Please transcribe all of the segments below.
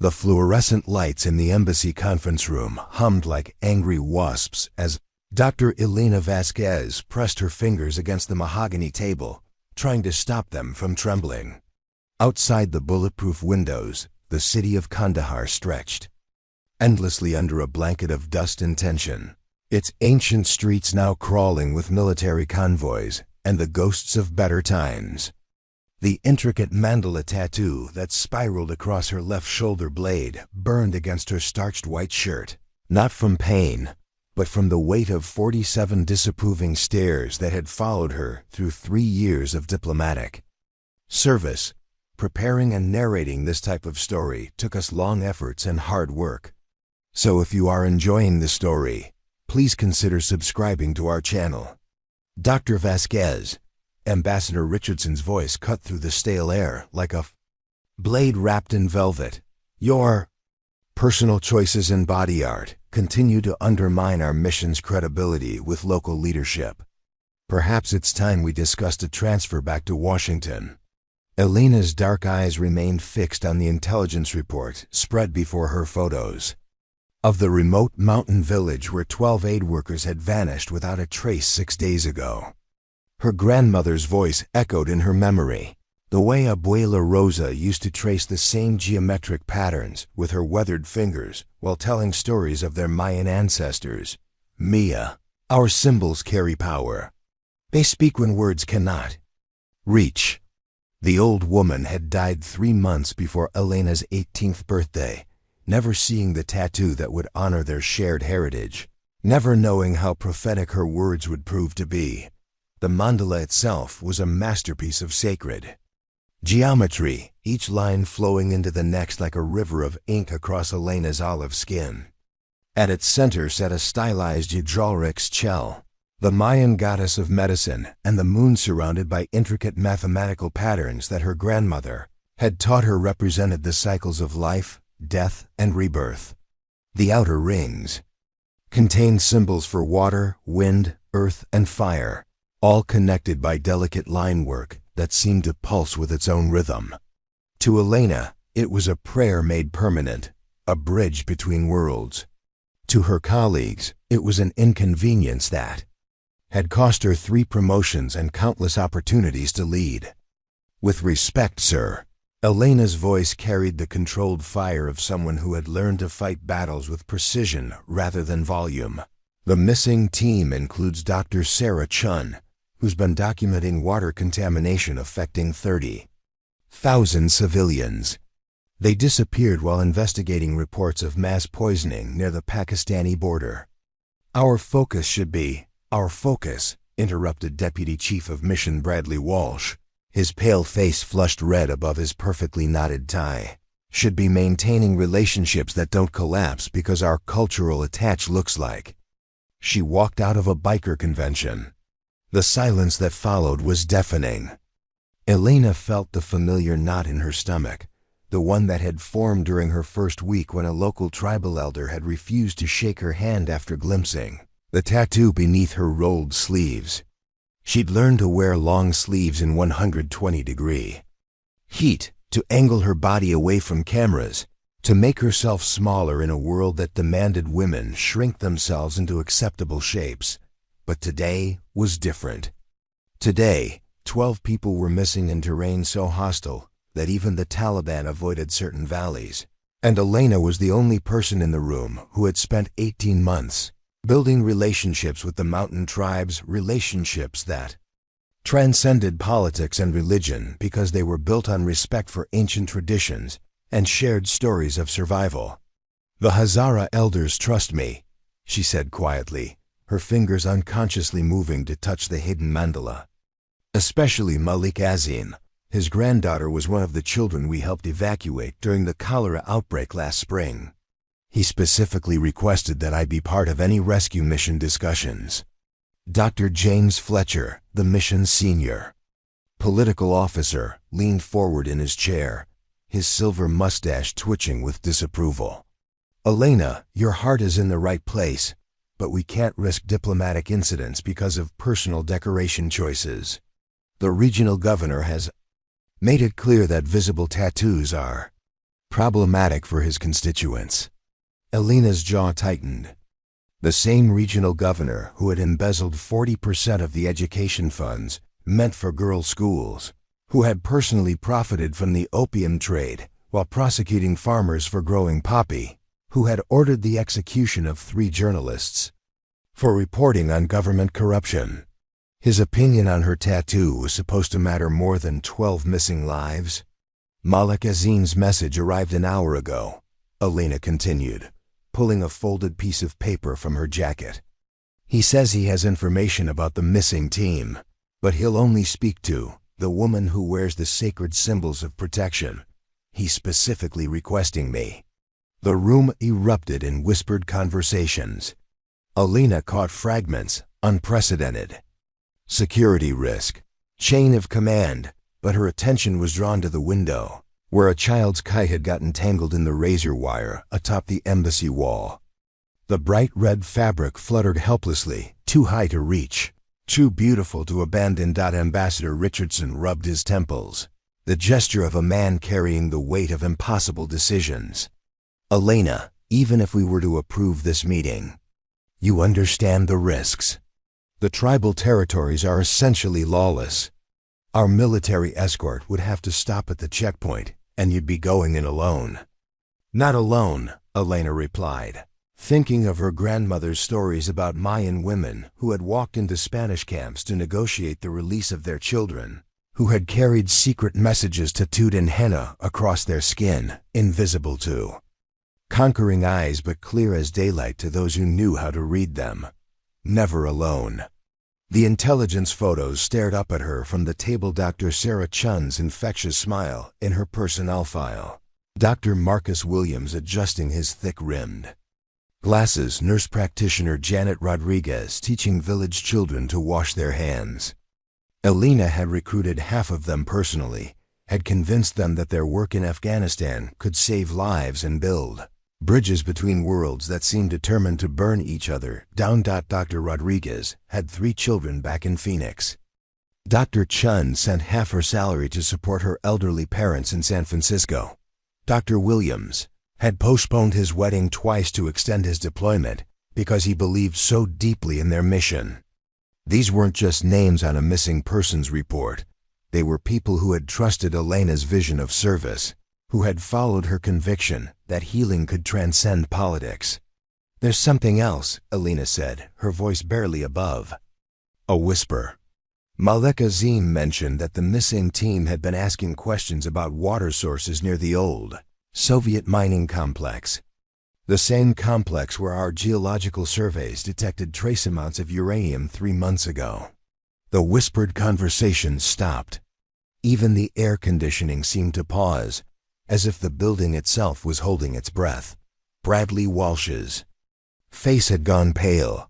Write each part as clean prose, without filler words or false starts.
The fluorescent lights in the embassy conference room hummed like angry wasps as Dr. Elena Vasquez pressed her fingers against the mahogany table, trying to stop them from trembling. Outside the bulletproof windows, the city of Kandahar stretched endlessly under a blanket of dust and tension, its ancient streets now crawling with military convoys and the ghosts of better times. The intricate mandala tattoo that spiraled across her left shoulder blade burned against her starched white shirt, not from pain, but from the weight of 47 disapproving stares that had followed her through 3 years of diplomatic service. Preparing and narrating this type of story took us long efforts and hard work. So if you are enjoying the story, please consider subscribing to our channel. Dr. Vasquez, Ambassador Richardson's voice cut through the stale air like a blade wrapped in velvet. Your personal choices in body art continue to undermine our mission's credibility with local leadership. Perhaps it's time we discussed a transfer back to Washington. Elena's dark eyes remained fixed on the intelligence report spread before her photos of the remote mountain village where 12 aid workers had vanished without a trace 6 days ago. Her grandmother's voice echoed in her memory, the way Abuela Rosa used to trace the same geometric patterns with her weathered fingers while telling stories of their Mayan ancestors. Mia, our symbols carry power. They speak when words cannot reach. The old woman had died 3 months before Elena's 18th birthday, never seeing the tattoo that would honor their shared heritage, never knowing how prophetic her words would prove to be. The mandala itself was a masterpiece of sacred geometry, each line flowing into the next like a river of ink across Elena's olive skin. At its center sat a stylized Yggdrasil's shell, the Mayan goddess of medicine, and the moon surrounded by intricate mathematical patterns that her grandmother had taught her represented the cycles of life, death, and rebirth. The outer rings contained symbols for water, wind, earth, and fire, all connected by delicate line work that seemed to pulse with its own rhythm. To Elena, it was a prayer made permanent, a bridge between worlds. To her colleagues, it was an inconvenience that had cost her 3 promotions and countless opportunities to lead. With respect, sir. Elena's voice carried the controlled fire of someone who had learned to fight battles with precision rather than volume. The missing team includes Dr. Elena Chen, who's been documenting water contamination affecting 30,000 civilians. They disappeared while investigating reports of mass poisoning near the Pakistani border. Our focus, interrupted Deputy Chief of Mission Bradley Walsh, his pale face flushed red above his perfectly knotted tie, should be maintaining relationships that don't collapse because our cultural attach looks like she walked out of a biker convention. The silence that followed was deafening. Elena felt the familiar knot in her stomach, the one that had formed during her first week when a local tribal elder had refused to shake her hand after glimpsing the tattoo beneath her rolled sleeves. She'd learned to wear long sleeves in 120-degree heat, to angle her body away from cameras, to make herself smaller in a world that demanded women shrink themselves into acceptable shapes. But today was different. Today, 12 people were missing in terrain so hostile that even the Taliban avoided certain valleys. And Elena was the only person in the room who had spent 18 months building relationships with the mountain tribes, relationships that transcended politics and religion because they were built on respect for ancient traditions and shared stories of survival. The Hazara elders trust me, she said quietly, her fingers unconsciously moving to touch the hidden mandala. Especially Malik Azim. His granddaughter was one of the children we helped evacuate during the cholera outbreak last spring. He specifically requested that I be part of any rescue mission discussions. Dr. James Fletcher, the mission's senior political officer, leaned forward in his chair, his silver mustache twitching with disapproval. Elena, your heart is in the right place, but we can't risk diplomatic incidents because of personal decoration choices. The regional governor has made it clear that visible tattoos are Problematic for his constituents. Elena's jaw tightened. The same regional governor who had embezzled 40% of the education funds meant for girls' schools, who had personally profited from the opium trade while prosecuting farmers for growing poppy, who had ordered the execution of 3 journalists for reporting on government corruption. His opinion on her tattoo was supposed to matter more than 12 missing lives. Malik Azim's message arrived an hour ago, Elena continued, pulling a folded piece of paper from her jacket. He says he has information about the missing team, but he'll only speak to the woman who wears the sacred symbols of protection. He's specifically requesting me. The room erupted in whispered conversations. Elena caught fragments, unprecedented. Security risk, chain of command, but her attention was drawn to the window, where a child's kite had gotten tangled in the razor wire atop the embassy wall. The bright red fabric fluttered helplessly, too high to reach, too beautiful to abandon. Ambassador Richardson rubbed his temples, the gesture of a man carrying the weight of impossible decisions. Elena, even if we were to approve this meeting, you understand the risks. The tribal territories are essentially lawless. Our military escort would have to stop at the checkpoint, and you'd be going in alone. Not alone, Elena replied, thinking of her grandmother's stories about Mayan women who had walked into Spanish camps to negotiate the release of their children, who had carried secret messages tattooed in henna across their skin, invisible to conquering eyes but clear as daylight to those who knew how to read them. Never alone. The intelligence photos stared up at her from the table. Dr. Sarah Chun's infectious smile in her personnel file. Dr. Marcus Williams adjusting his thick-rimmed glasses. Nurse practitioner Janet Rodriguez teaching village children to wash their hands. Elena had recruited half of them personally, had convinced them that their work in Afghanistan could save lives and build bridges between worlds that seemed determined to burn each other down. Dr. Rodriguez had 3 children back in Phoenix. Dr. Chun sent half her salary to support her elderly parents in San Francisco. Dr. Williams had postponed his wedding twice to extend his deployment because he believed so deeply in their mission. These weren't just names on a missing persons report. They were people who had trusted Elena's vision of service, who had followed her conviction that healing could transcend politics. There's something else, Elena said, her voice barely above a whisper. Malik Azim mentioned that the missing team had been asking questions about water sources near the old Soviet mining complex. The same complex where our geological surveys detected trace amounts of uranium 3 months ago. The whispered conversation stopped. Even the air conditioning seemed to pause, as if the building itself was holding its breath. Bradley Walsh's face had gone pale.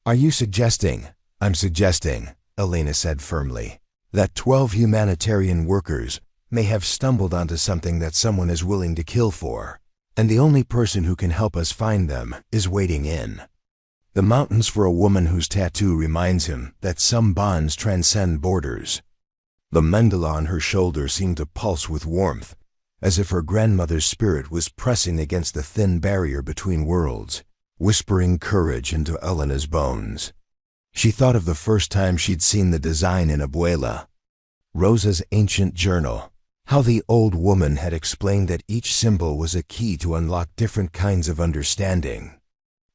Are you suggesting? I'm suggesting, Elena said firmly, that 12 humanitarian workers may have stumbled onto something that someone is willing to kill for, and the only person who can help us find them is waiting in the mountains for a woman whose tattoo reminds him that some bonds transcend borders. The mandala on her shoulder seemed to pulse with warmth, as if her grandmother's spirit was pressing against the thin barrier between worlds, whispering courage into Elena's bones. She thought of the first time she'd seen the design in Abuela Rosa's ancient journal, how the old woman had explained that each symbol was a key to unlock different kinds of understanding.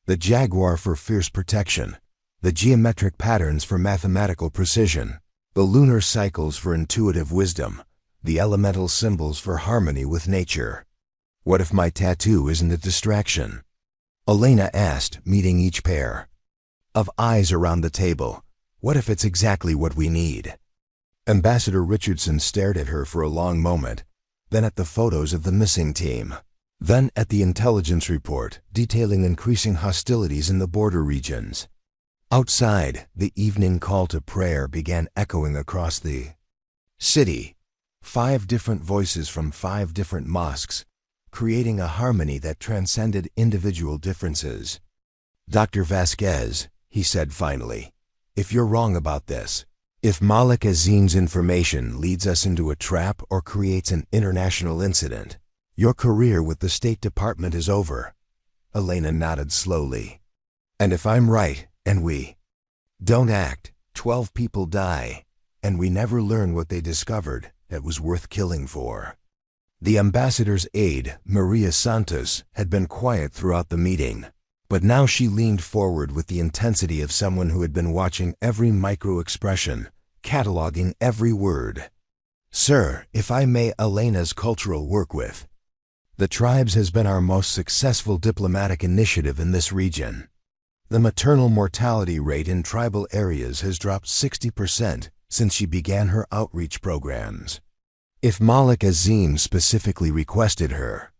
The jaguar for fierce protection, the geometric patterns for mathematical precision, the lunar cycles for intuitive wisdom, the elemental symbols for harmony with nature. What if my tattoo isn't a distraction? Elena asked, meeting each pair of eyes around the table. What if it's exactly what we need? Ambassador Richardson stared at her for a long moment, then at the photos of the missing team, then at the intelligence report detailing increasing hostilities in the border regions. Outside, the evening call to prayer began echoing across the city. 5 different voices from 5 different mosques, creating a harmony that transcended individual differences. Dr. Vasquez, he said finally, if you're wrong about this, if Malik Azim's information leads us into a trap or creates an international incident, Your career with the State Department is over. Elena nodded slowly. And if I'm right, and we don't act, 12 people die, and we never learn what they discovered that was worth killing for. The ambassador's aide, Maria Santos, had been quiet throughout the meeting, but now she leaned forward with the intensity of someone who had been watching every micro-expression, cataloging every word. Sir, if I may, Elena's cultural work with the tribes has been our most successful diplomatic initiative in this region. The maternal mortality rate in tribal areas has dropped 60% since she began her outreach programs. If Malik Azim specifically requested her,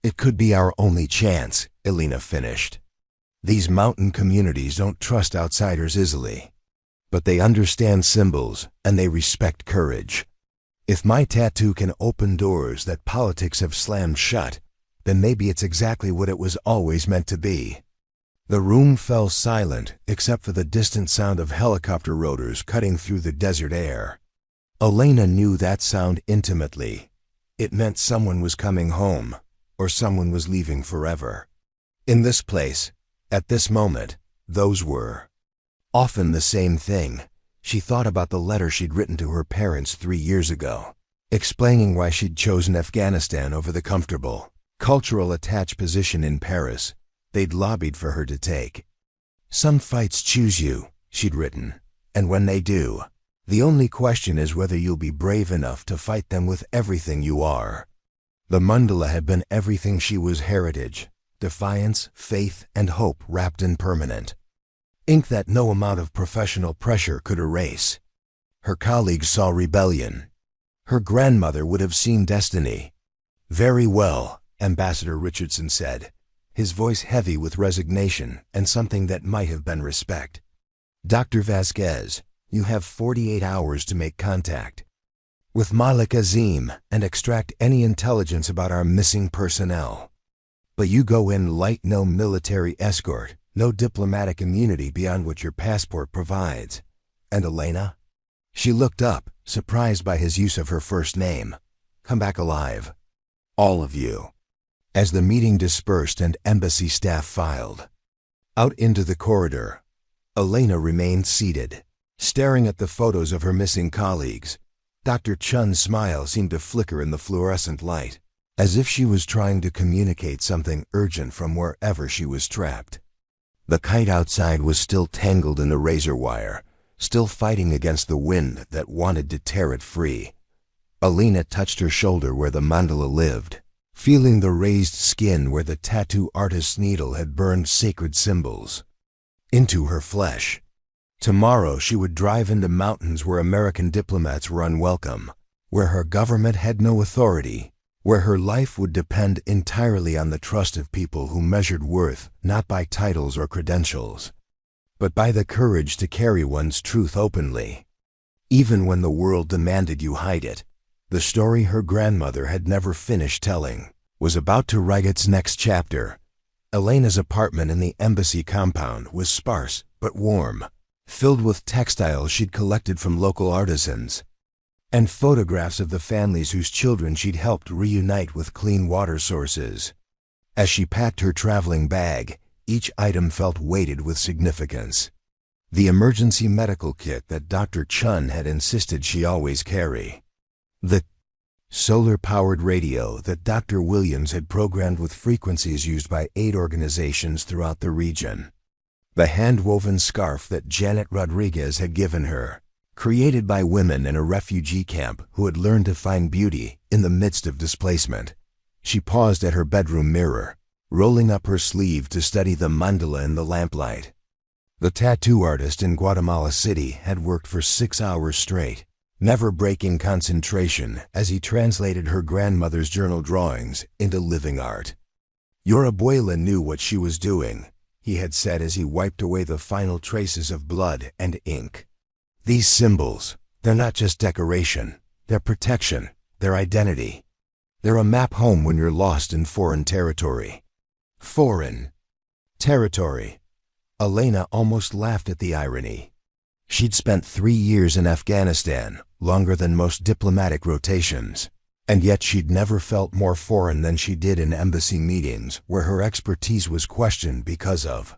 it could be our only chance, Elena finished. These mountain communities don't trust outsiders easily, but they understand symbols and they respect courage. If my tattoo can open doors that politics have slammed shut, then maybe it's exactly what it was always meant to be. The room fell silent except for the distant sound of helicopter rotors cutting through the desert air. Elena knew that sound intimately. It meant someone was coming home, or someone was leaving forever. In this place, at this moment, those were often the same thing. She thought about the letter she'd written to her parents 3 years ago, explaining why she'd chosen Afghanistan over the comfortable, cultural attached position in Paris they'd lobbied for her to take. Some fights choose you, she'd written, and when they do, the only question is whether you'll be brave enough to fight them with everything you are. The mandala had been everything she was: heritage, defiance, faith, and hope wrapped in permanent ink that no amount of professional pressure could erase. Her colleagues saw rebellion. Her grandmother would have seen destiny. Very well, Ambassador Richardson said, his voice heavy with resignation and something that might have been respect. Dr. Vasquez, you have 48 hours to make contact with Malik Azim and extract any intelligence about our missing personnel. But you go in light, no military escort, no diplomatic immunity beyond what your passport provides. And Elena? She looked up, surprised by his use of her first name. Come back alive. All of you. As the meeting dispersed and embassy staff filed out into the corridor, Elena remained seated, staring at the photos of her missing colleagues. Dr. Chun's smile seemed to flicker in the fluorescent light, as if she was trying to communicate something urgent from wherever she was trapped. The kite outside was still tangled in the razor wire, still fighting against the wind that wanted to tear it free. Elena touched her shoulder where the mandala lived, feeling the raised skin where the tattoo artist's needle had burned sacred symbols into her flesh. Tomorrow she would drive into mountains where American diplomats were unwelcome, where her government had no authority, where her life would depend entirely on the trust of people who measured worth not by titles or credentials, but by the courage to carry one's truth openly. Even when the world demanded you hide it, the story her grandmother had never finished telling was about to write its next chapter. Elena's apartment in the embassy compound was sparse but warm, filled with textiles she'd collected from local artisans, and photographs of the families whose children she'd helped reunite with clean water sources. As she packed her traveling bag, each item felt weighted with significance. The emergency medical kit that Dr. Chun had insisted she always carry. The solar-powered radio that Dr. Williams had programmed with frequencies used by aid organizations throughout the region. The hand-woven scarf that Janet Rodriguez had given her, created by women in a refugee camp who had learned to find beauty in the midst of displacement. She paused at her bedroom mirror, rolling up her sleeve to study the mandala in the lamplight. The tattoo artist in Guatemala City had worked for 6 hours straight, never breaking concentration as he translated her grandmother's journal drawings into living art. Your abuela knew what she was doing, he had said as he wiped away the final traces of blood and ink. These symbols, they're not just decoration, they're protection, they're identity. They're a map home when you're lost in foreign territory. Foreign territory. Elena almost laughed at the irony. She'd spent 3 years in Afghanistan, longer than most diplomatic rotations, And yet she'd never felt more foreign than she did in embassy meetings where her expertise was questioned because of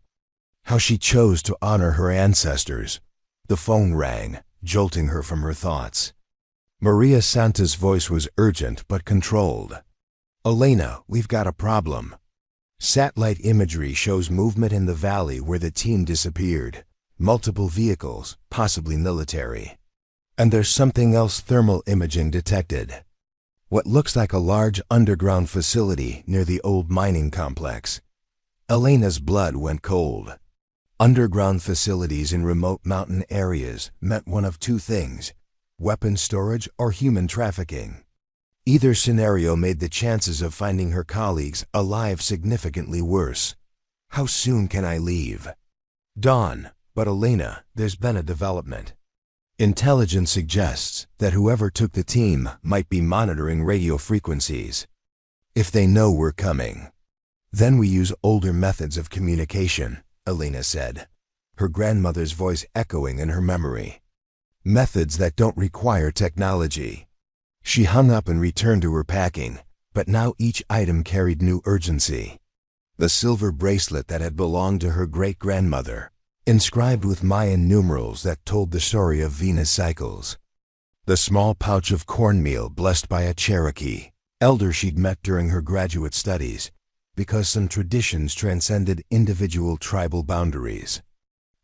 how she chose to honor her ancestors. The phone rang, jolting her from her thoughts. Maria Santa's voice was urgent but controlled. "Elena, we've got a problem. Satellite imagery shows movement in the valley where the team disappeared. Multiple vehicles, possibly military. And there's something else, thermal imaging detected. What looks like a large underground facility near the old mining complex." Elena's blood went cold. Underground facilities in remote mountain areas meant one of two things: weapon storage or human trafficking. Either scenario made the chances of finding her colleagues alive significantly worse. "How soon can I leave?" "Dawn, but Elena, there's been a development. Intelligence suggests that whoever took the team might be monitoring radio frequencies. If they know we're coming, then we use older methods of communication," Elena said, her grandmother's voice echoing in her memory. "Methods that don't require technology." She hung up and returned to her packing, but now each item carried new urgency. The silver bracelet that had belonged to her great-grandmother, inscribed with Mayan numerals that told the story of Venus cycles. The small pouch of cornmeal blessed by a Cherokee, elder she'd met during her graduate studies, because some traditions transcended individual tribal boundaries.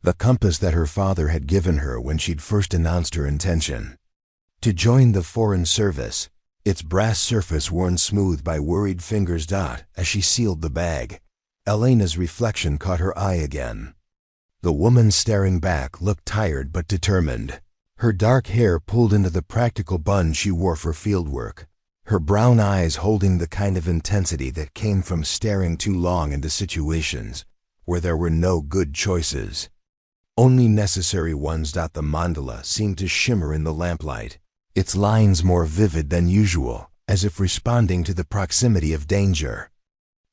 The compass that her father had given her when she'd first announced her intention to join the Foreign Service, its brass surface worn smooth by worried fingers. As she sealed the bag, Elena's reflection caught her eye again. The woman staring back looked tired but determined, her dark hair pulled into the practical bun she wore for fieldwork, her brown eyes holding the kind of intensity that came from staring too long into situations where there were no good choices, only necessary ones. The mandala seemed to shimmer in the lamplight, its lines more vivid than usual, as if responding to the proximity of danger.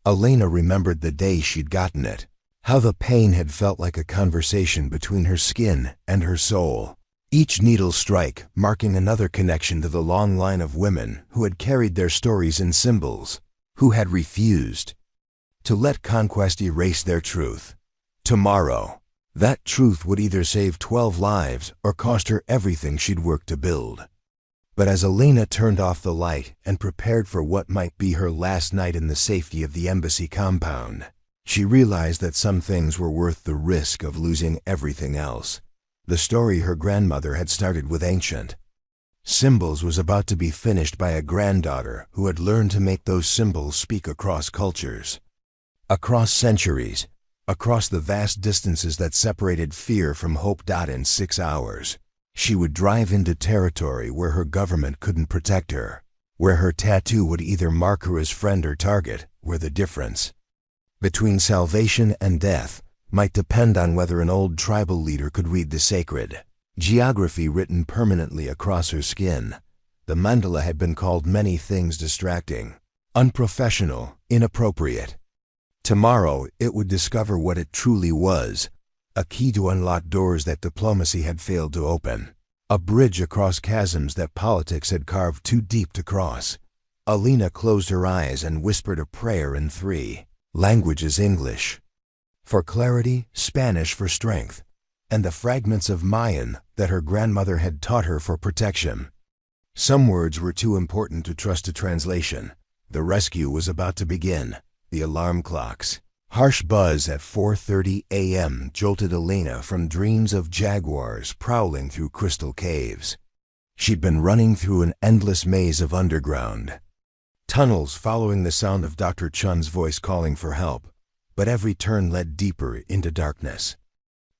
Elena remembered the day she'd gotten it, how the pain had felt like a conversation between her skin and her soul, each needle strike marking another connection to the long line of women who had carried their stories in symbols, who had refused to let conquest erase their truth. Tomorrow, that truth would either save 12 lives or cost her everything she'd worked to build. But as Elena turned off the light and prepared for what might be her last night in the safety of the embassy compound, she realized that some things were worth the risk of losing everything else. The story her grandmother had started with ancient symbols was about to be finished by a granddaughter who had learned to make those symbols speak across cultures, across centuries, across the vast distances that separated fear from hope. In 6 hours, she would drive into territory where her government couldn't protect her, where her tattoo would either mark her as friend or target, where the difference between salvation and death might depend on whether an old tribal leader could read the sacred geography written permanently across her skin. The mandala had been called many things: distracting, unprofessional, inappropriate. Tomorrow it would discover what it truly was: a key to unlock doors that diplomacy had failed to open, a bridge across chasms that politics had carved too deep to cross. Elena closed her eyes and whispered a prayer in 3 languages: English for clarity, Spanish for strength, and the fragments of Mayan that her grandmother had taught her for protection. Some words were too important to trust to translation. The rescue was about to begin. The alarm clock's harsh buzz at 4:30 a.m. jolted Elena from dreams of jaguars prowling through crystal caves. She'd been running through an endless maze of underground tunnels, following the sound of Dr. Chun's voice calling for help, but every turn led deeper into darkness.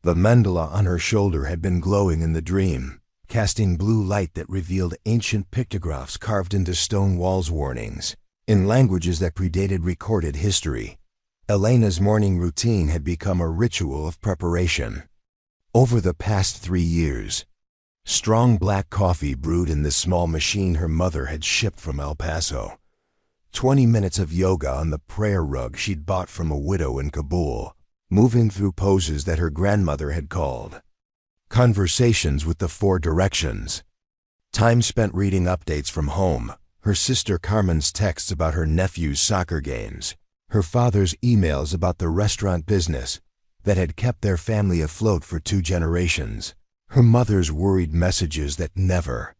The mandala on her shoulder had been glowing in the dream, casting blue light that revealed ancient pictographs carved into stone walls, warnings in languages that predated recorded history. Elena's morning routine had become a ritual of preparation. Over the past 3 years, strong black coffee brewed in the small machine her mother had shipped from El Paso. 20 minutes of yoga on the prayer rug she'd bought from a widow in Kabul, moving through poses that her grandmother had called conversations with the 4 directions. Time spent reading updates from home, Her sister Carmen's texts about her nephew's soccer games, her father's emails about the restaurant business that had kept their family afloat for 2 generations, her mother's worried messages that never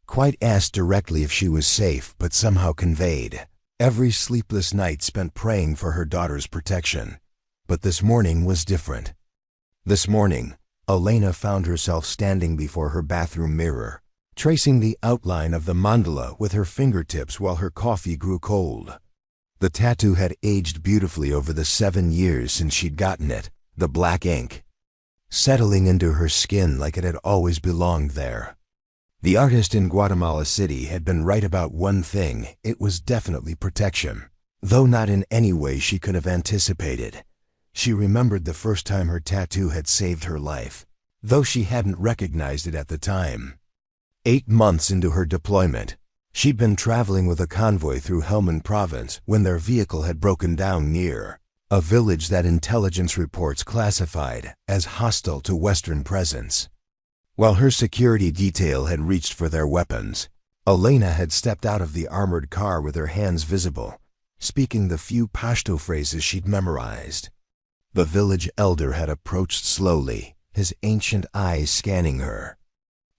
quite asked directly if she was safe but somehow conveyed every sleepless night spent praying for her daughter's protection. But this morning was different. This morning, Elena found herself standing before her bathroom mirror, tracing the outline of the mandala with her fingertips while her coffee grew cold. The tattoo had aged beautifully over the 7 years since she'd gotten it, the black ink settling into her skin like it had always belonged there. The artist in Guatemala City had been right about one thing: it was definitely protection, though not in any way she could have anticipated. She remembered the first time her tattoo had saved her life, though she hadn't recognized it at the time. 8 months into her deployment, she'd been traveling with a convoy through Helmand Province when their vehicle had broken down near a village that intelligence reports classified as hostile to Western presence. While her security detail had reached for their weapons, Elena had stepped out of the armored car with her hands visible, speaking the few Pashto phrases she'd memorized. The village elder had approached slowly, his ancient eyes scanning her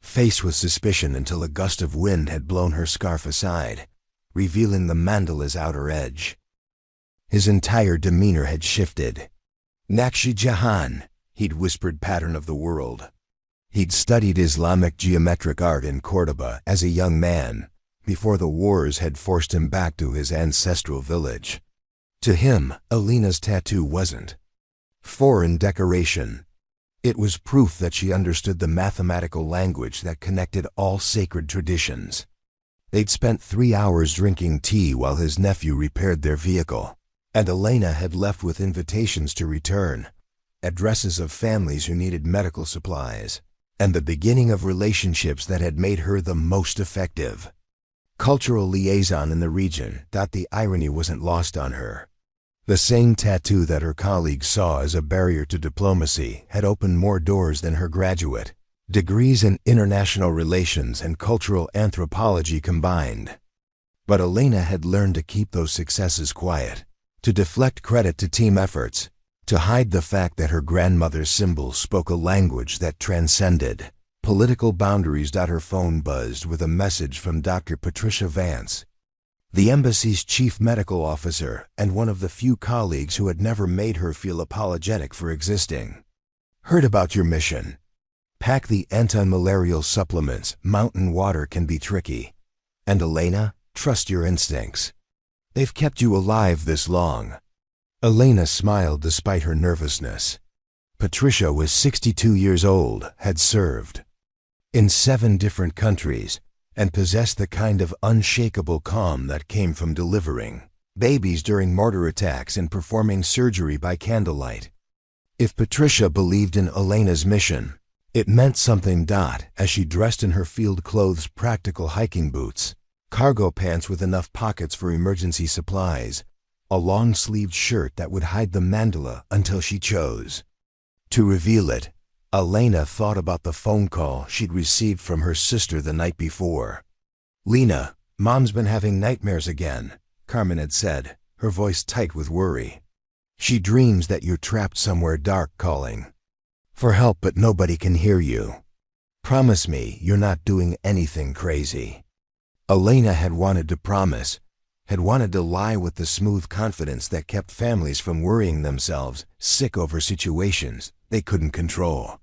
face with suspicion until a gust of wind had blown her scarf aside, revealing the mandala's outer edge. His entire demeanor had shifted. Nakshi Jahan, he'd whispered, pattern of the world. He'd studied Islamic geometric art in Cordoba as a young man, before the wars had forced him back to his ancestral village. To him, Elena's tattoo wasn't foreign decoration. It was proof that she understood the mathematical language that connected all sacred traditions. They'd spent 3 hours drinking tea while his nephew repaired their vehicle, and Elena had left with invitations to return, addresses of families who needed medical supplies, and the beginning of relationships that had made her the most effective cultural liaison in the region. The irony wasn't lost on her. The same tattoo that her colleagues saw as a barrier to diplomacy had opened more doors than her graduate degrees in international relations and cultural anthropology combined. But Elena had learned to keep those successes quiet, to deflect credit to team efforts, to hide the fact that her grandmother's symbol spoke a language that transcended political boundaries. Her phone buzzed with a message from Dr. Patricia Vance, the embassy's chief medical officer and one of the few colleagues who had never made her feel apologetic for existing. Heard about your mission. Pack the anti-malarial supplements. Mountain water can be tricky. And Elena, trust your instincts. They've kept you alive this long. Elena smiled despite her nervousness. Patricia was 62 years old, had served in 7 different countries, and possessed the kind of unshakable calm that came from delivering babies during mortar attacks and performing surgery by candlelight. If Patricia believed in Elena's mission, it meant something. As she dressed in her field clothes, practical hiking boots, cargo pants with enough pockets for emergency supplies, a long-sleeved shirt that would hide the mandala until she chose to reveal it, Elena thought about the phone call she'd received from her sister the night before. "Lena, Mom's been having nightmares again," Carmen had said, her voice tight with worry. "She dreams that you're trapped somewhere dark, calling for help but nobody can hear you. Promise me you're not doing anything crazy." Elena had wanted to promise, had wanted to lie with the smooth confidence that kept families from worrying themselves sick over situations they couldn't control.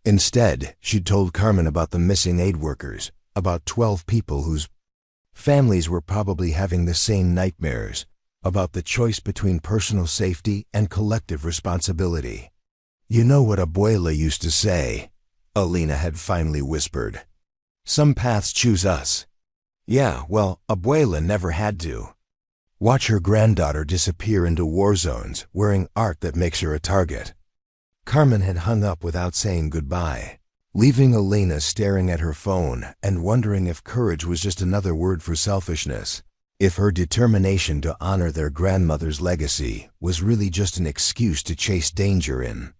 Instead, she'd told Carmen about the missing aid workers, about 12 people whose families were probably having the same nightmares, about the choice between personal safety and collective responsibility. "You know what Abuela used to say," Elena had finally whispered. "Some paths choose us." Yeah, well, Abuela never had to watch her granddaughter disappear into war zones wearing art that makes her a target. Carmen had hung up without saying goodbye, leaving Elena staring at her phone and wondering if courage was just another word for selfishness, if her determination to honor their grandmother's legacy was really just an excuse to chase danger in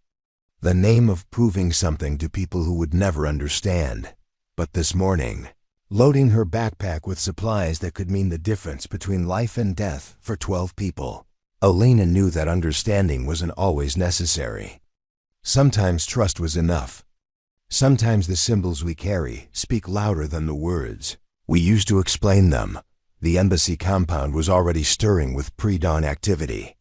the name of proving something to people who would never understand. But this morning, loading her backpack with supplies that could mean the difference between life and death for 12 people. Elena knew that understanding wasn't always necessary. Sometimes trust was enough. Sometimes the symbols we carry speak louder than the words we use to explain them. The embassy compound was already stirring with pre-dawn activity.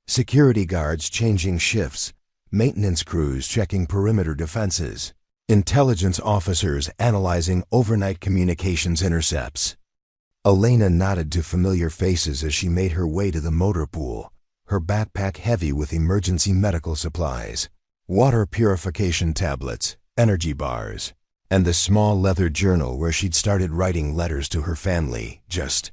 Security guards changing shifts, maintenance crews checking perimeter defenses, intelligence officers analyzing overnight communications intercepts. Elena nodded to familiar faces as she made her way to the motor pool, her backpack heavy with emergency medical supplies, water purification tablets, energy bars, and the small leather journal where she'd started writing letters to her family, just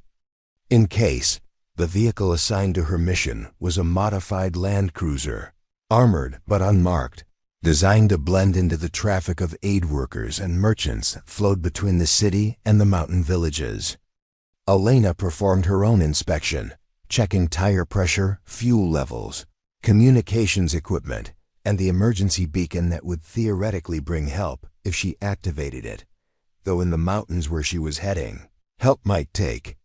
in case. The vehicle assigned to her mission was a modified Land Cruiser, armored but unmarked, designed to blend into the traffic of aid workers and merchants that flowed between the city and the mountain villages. Elena performed her own inspection, checking tire pressure, fuel levels, communications equipment, and the emergency beacon that would theoretically bring help if she activated it, though in the mountains where she was heading, help might take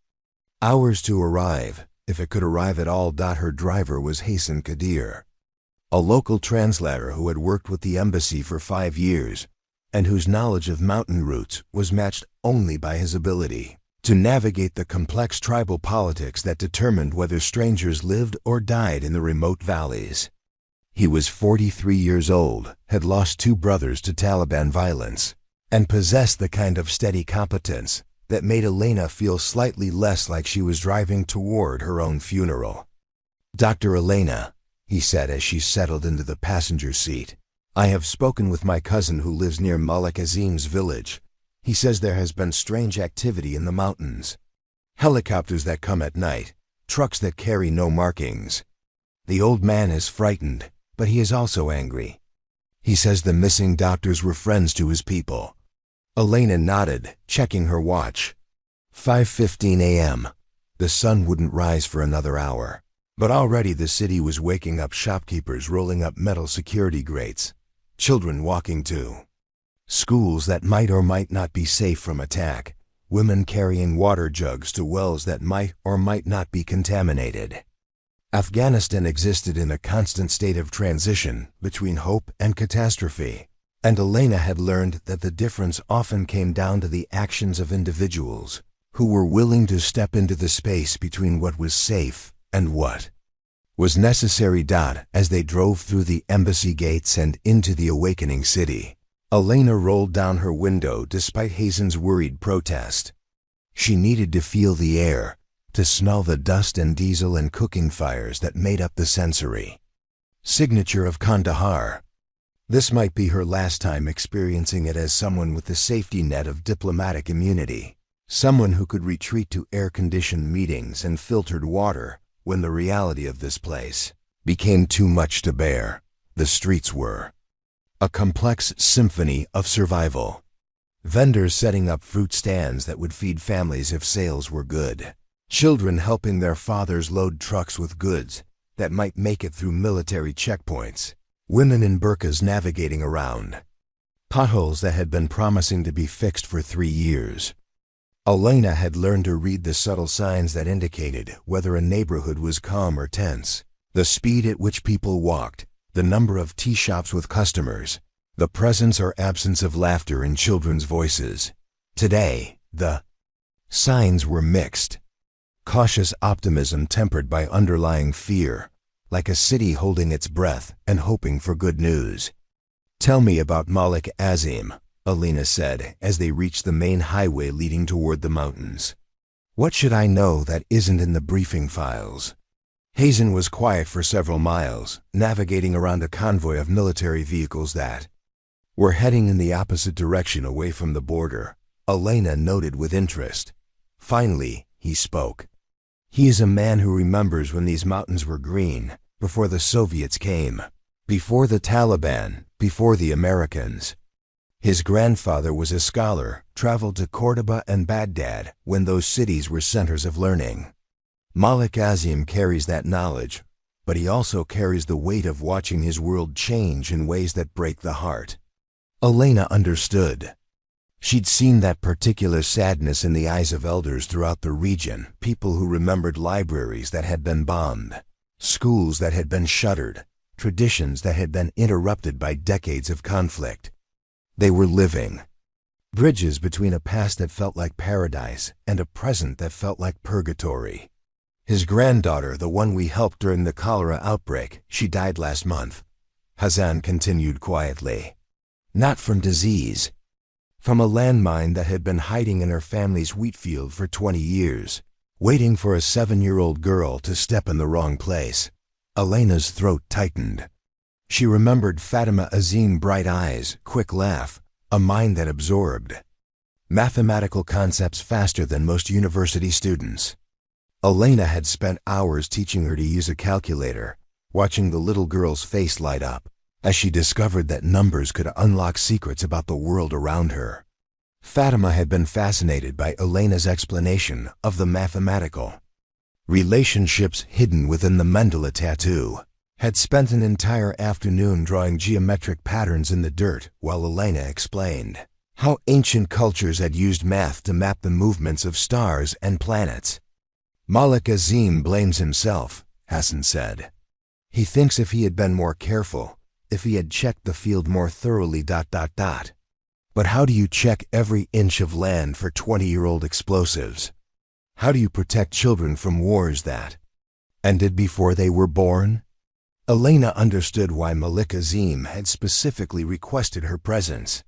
hours to arrive, if it could arrive at all. Her driver was Hassan Kadir, a local translator who had worked with the embassy for 5 years, and whose knowledge of mountain routes was matched only by his ability to navigate the complex tribal politics that determined whether strangers lived or died in the remote valleys. He was 43 years old, had lost 2 brothers to Taliban violence, and possessed the kind of steady competence that made Elena feel slightly less like she was driving toward her own funeral. "Dr. Elena," he said as she settled into the passenger seat, "I have spoken with my cousin who lives near Malik Azim's village. He says there has been strange activity in the mountains. Helicopters that come at night, trucks that carry no markings. The old man is frightened, but he is also angry. He says the missing doctors were friends to his people." Elena nodded, checking her watch. 5:15 a.m. The sun wouldn't rise for another hour, but already the city was waking up, shopkeepers rolling up metal security grates, children walking to schools that might or might not be safe from attack, women carrying water jugs to wells that might or might not be contaminated. Afghanistan existed in a constant state of transition between hope and catastrophe, and Elena had learned that the difference often came down to the actions of individuals who were willing to step into the space between what was safe and what was necessary. As they drove through the embassy gates and into the awakening city, Elena rolled down her window despite Hazen's worried protest. She needed to feel the air, to smell the dust and diesel and cooking fires that made up the sensory signature of Kandahar. This might be her last time experiencing it as someone with the safety net of diplomatic immunity, someone who could retreat to air-conditioned meetings and filtered water when the reality of this place became too much to bear. The streets were a complex symphony of survival. Vendors setting up fruit stands that would feed families if sales were good. Children helping their fathers load trucks with goods that might make it through military checkpoints. Women in burqas navigating around potholes that had been promising to be fixed for 3 years. Elena had learned to read the subtle signs that indicated whether a neighborhood was calm or tense. The speed at which people walked, the number of tea shops with customers, the presence or absence of laughter in children's voices. Today, the signs were mixed. Cautious optimism tempered by underlying fear, like a city holding its breath and hoping for good news. "Tell me about Malik Azim," Elena said as they reached the main highway leading toward the mountains. "What should I know that isn't in the briefing files?" Hazen was quiet for several miles, navigating around a convoy of military vehicles that were heading in the opposite direction away from the border. Elena noted with interest. Finally, he spoke. "He is a man who remembers when these mountains were green, before the Soviets came, before the Taliban, before the Americans. His grandfather was a scholar, traveled to Cordoba and Baghdad when those cities were centers of learning. Malik Azim carries that knowledge, but he also carries the weight of watching his world change in ways that break the heart." Elena understood. She'd seen that particular sadness in the eyes of elders throughout the region, people who remembered libraries that had been bombed, schools that had been shuttered, traditions that had been interrupted by decades of conflict. They were living bridges between a past that felt like paradise and a present that felt like purgatory. His granddaughter, the one we helped during the cholera outbreak, she died last month, Hassan continued quietly. Not from disease. From a landmine that had been hiding in her family's wheat field for 20 years, waiting for a 7-year-old girl to step in the wrong place. Elena's throat tightened. She remembered Fatima Azim's bright eyes, quick laugh, a mind that absorbed mathematical concepts faster than most university students. Elena had spent hours teaching her to use a calculator, watching the little girl's face light up as she discovered that numbers could unlock secrets about the world around her. Fatima had been fascinated by Elena's explanation of the mathematical relationships hidden within the mandala tattoo, had spent an entire afternoon drawing geometric patterns in the dirt while Elena explained how ancient cultures had used math to map the movements of stars and planets. Malik Azim blames himself, Hassan said. He thinks if he had been more careful, if he had checked the field more thoroughly. But how do you check every inch of land for 20-year-old explosives? How do you protect children from wars that ended before they were born? Elena understood why Malik Azim had specifically requested her presence.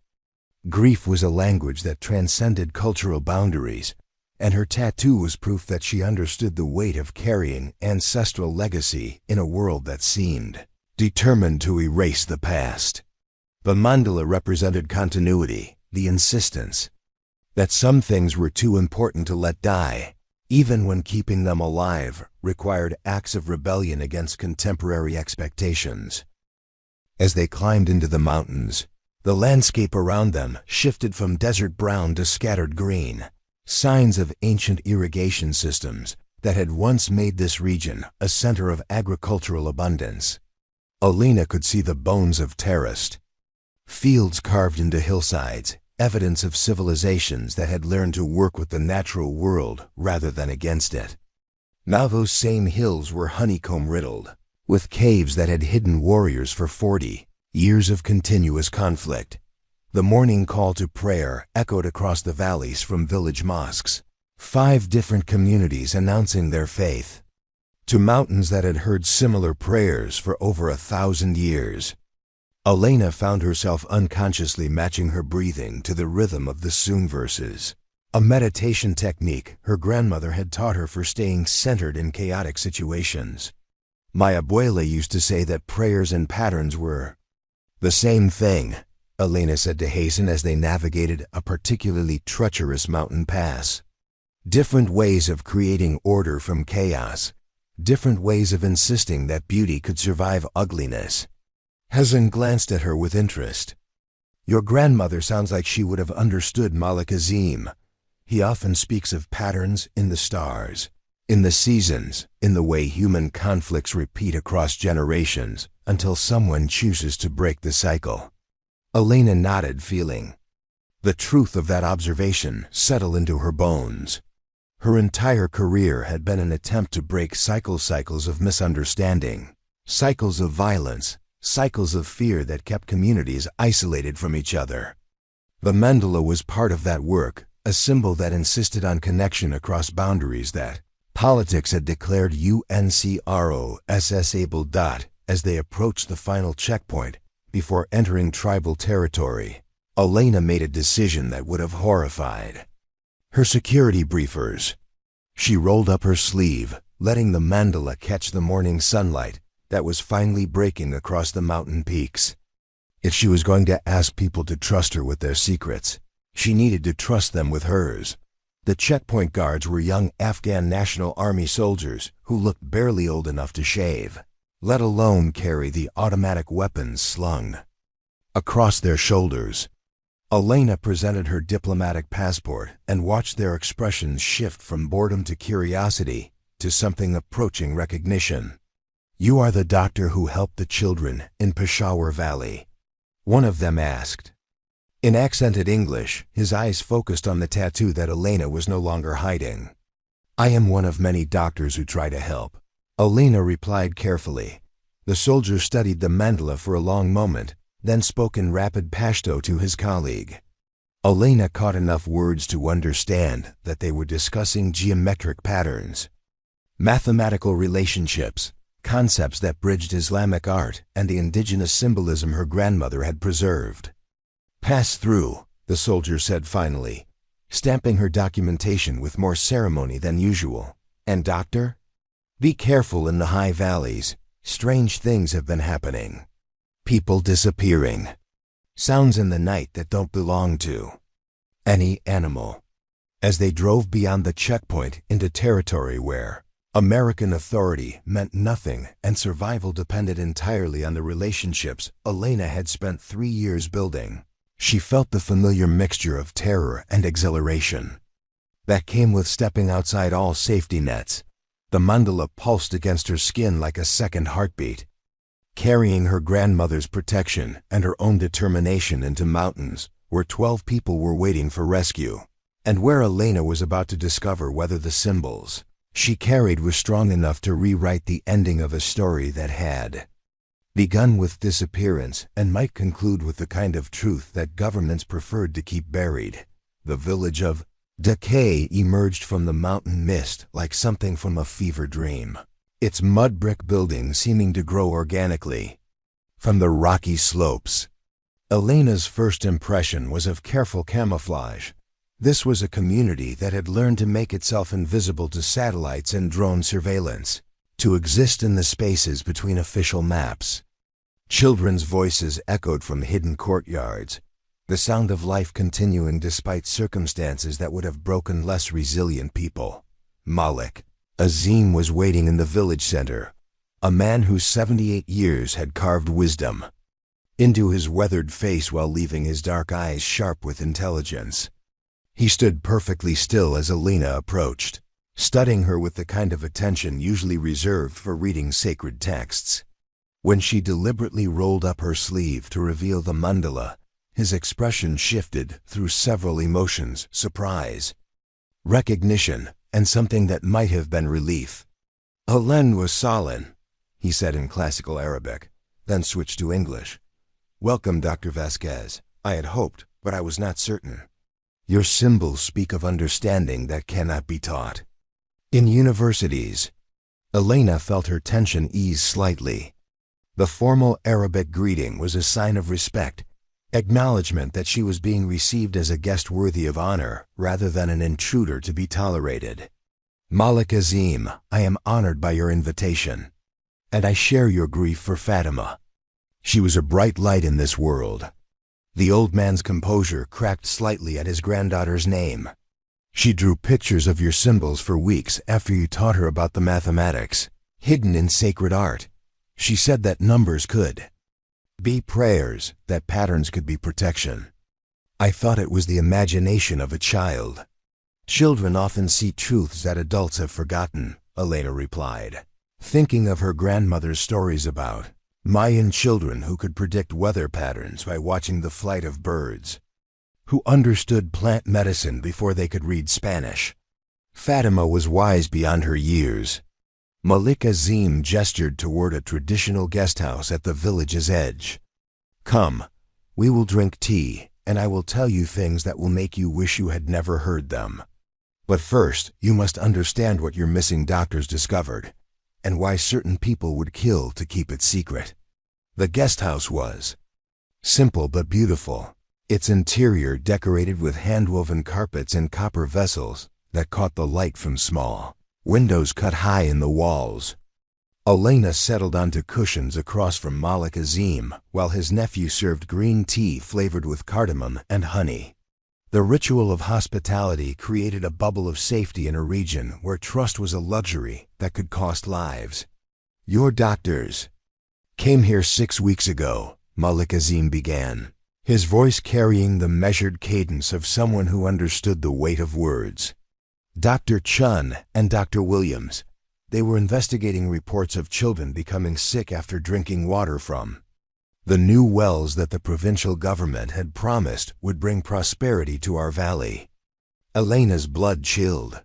Grief was a language that transcended cultural boundaries, and her tattoo was proof that she understood the weight of carrying ancestral legacy in a world that seemed determined to erase the past. The mandala represented continuity, the insistence that some things were too important to let die, even when keeping them alive required acts of rebellion against contemporary expectations. As they climbed into the mountains, the landscape around them shifted from desert brown to scattered green, signs of ancient irrigation systems that had once made this region a center of agricultural abundance. Elena could see the bones of terraced fields carved into hillsides, evidence of civilizations that had learned to work with the natural world rather than against it. Now those same hills were honeycomb-riddled, with caves that had hidden warriors for 40 years of continuous conflict. The morning call to prayer echoed across the valleys from village mosques, 5 different communities announcing their faith, to mountains that had heard similar prayers for over 1,000 years. Elena found herself unconsciously matching her breathing to the rhythm of the Sun verses, a meditation technique her grandmother had taught her for staying centered in chaotic situations. My abuela used to say that prayers and patterns were the same thing, Elena said to Hazen as they navigated a particularly treacherous mountain pass. Different ways of creating order from chaos, different ways of insisting that beauty could survive ugliness. Hazen glanced at her with interest. Your grandmother sounds like she would have understood Malik Azim. He often speaks of patterns in the stars, in the seasons, in the way human conflicts repeat across generations until someone chooses to break the cycle. Elena nodded, feeling the truth of that observation settle into her bones. Her entire career had been an attempt to break cycles of misunderstanding, cycles of violence, cycles of fear that kept communities isolated from each other. The mandala was part of that work, a symbol that insisted on connection across boundaries that politics had declared UNCROSSable. As they approached the final checkpoint before entering tribal territory, Elena made a decision that would have horrified her security briefers. She rolled up her sleeve, letting the mandala catch the morning sunlight that was finally breaking across the mountain peaks. If she was going to ask people to trust her with their secrets, she needed to trust them with hers. The checkpoint guards were young Afghan National Army soldiers who looked barely old enough to shave, let alone carry the automatic weapons slung across their shoulders. Elena presented her diplomatic passport and watched their expressions shift from boredom to curiosity to something approaching recognition. You are the doctor who helped the children in Peshawar Valley, one of them asked. In accented English, his eyes focused on the tattoo that Elena was no longer hiding. "I am one of many doctors who try to help," Elena replied carefully. The soldier studied the mandala for a long moment, then spoke in rapid Pashto to his colleague. Elena caught enough words to understand that they were discussing geometric patterns, mathematical relationships, concepts that bridged Islamic art and the indigenous symbolism her grandmother had preserved. "Pass through," the soldier said finally, stamping her documentation with more ceremony than usual. "And doctor? Be careful in the high valleys. Strange things have been happening. People disappearing. Sounds in the night that don't belong to any animal." As they drove beyond the checkpoint into territory where American authority meant nothing and survival depended entirely on the relationships Elena had spent 3 years building, she felt the familiar mixture of terror and exhilaration that came with stepping outside all safety nets. The mandala pulsed against her skin like a second heartbeat, carrying her grandmother's protection and her own determination into mountains where 12 people were waiting for rescue, and where Elena was about to discover whether the symbols she carried were strong enough to rewrite the ending of a story that had begun with disappearance and might conclude with the kind of truth that governments preferred to keep buried. The village of Decay emerged from the mountain mist like something from a fever dream, its mud brick buildings seeming to grow organically from the rocky slopes. Elena's first impression was of careful camouflage. This was a community that had learned to make itself invisible to satellites and drone surveillance, to exist in the spaces between official maps. Children's voices echoed from hidden courtyards, the sound of life continuing despite circumstances that would have broken less resilient people. Malik Azim was waiting in the village center, a man whose 78 years had carved wisdom into his weathered face while leaving his dark eyes sharp with intelligence. He stood perfectly still as Elena approached, studying her with the kind of attention usually reserved for reading sacred texts. When she deliberately rolled up her sleeve to reveal the mandala, his expression shifted through several emotions: surprise, recognition, and something that might have been relief. "Ahlan wa sahlan," he said in classical Arabic, then switched to English. "Welcome, Dr. Vasquez. I had hoped, but I was not certain. Your symbols speak of understanding that cannot be taught in universities." Elena felt her tension ease slightly. The formal Arabic greeting was a sign of respect, acknowledgement that she was being received as a guest worthy of honor rather than an intruder to be tolerated. "Malik Azim, I am honored by your invitation, and I share your grief for Fatima. She was a bright light in this world." The old man's composure cracked slightly at his granddaughter's name. "She drew pictures of your symbols for weeks after you taught her about the mathematics hidden in sacred art. She said that numbers could be prayers, that patterns could be protection. I thought it was the imagination of a child." "Children often see truths that adults have forgotten," Elena replied, thinking of her grandmother's stories about Mayan children who could predict weather patterns by watching the flight of birds, who understood plant medicine before they could read Spanish. Fatima was wise beyond her years. Malik Azim gestured toward a traditional guest house at the village's edge. "Come, we will drink tea, and I will tell you things that will make you wish you had never heard them. But first, you must understand what your missing doctors discovered, and why certain people would kill to keep it secret." The guest house was simple but beautiful, its interior decorated with hand-woven carpets and copper vessels that caught the light from small windows cut high in the walls. Elena settled onto cushions across from Malik Azim while his nephew served green tea flavored with cardamom and honey. The ritual of hospitality created a bubble of safety in a region where trust was a luxury that could cost lives. "Your doctors came here 6 weeks ago," Malik Azim began, his voice carrying the measured cadence of someone who understood the weight of words. "Dr. Chen and Dr. Williams. They were investigating reports of children becoming sick after drinking water from The new wells that the provincial government had promised would bring prosperity to our valley. Elena's blood chilled.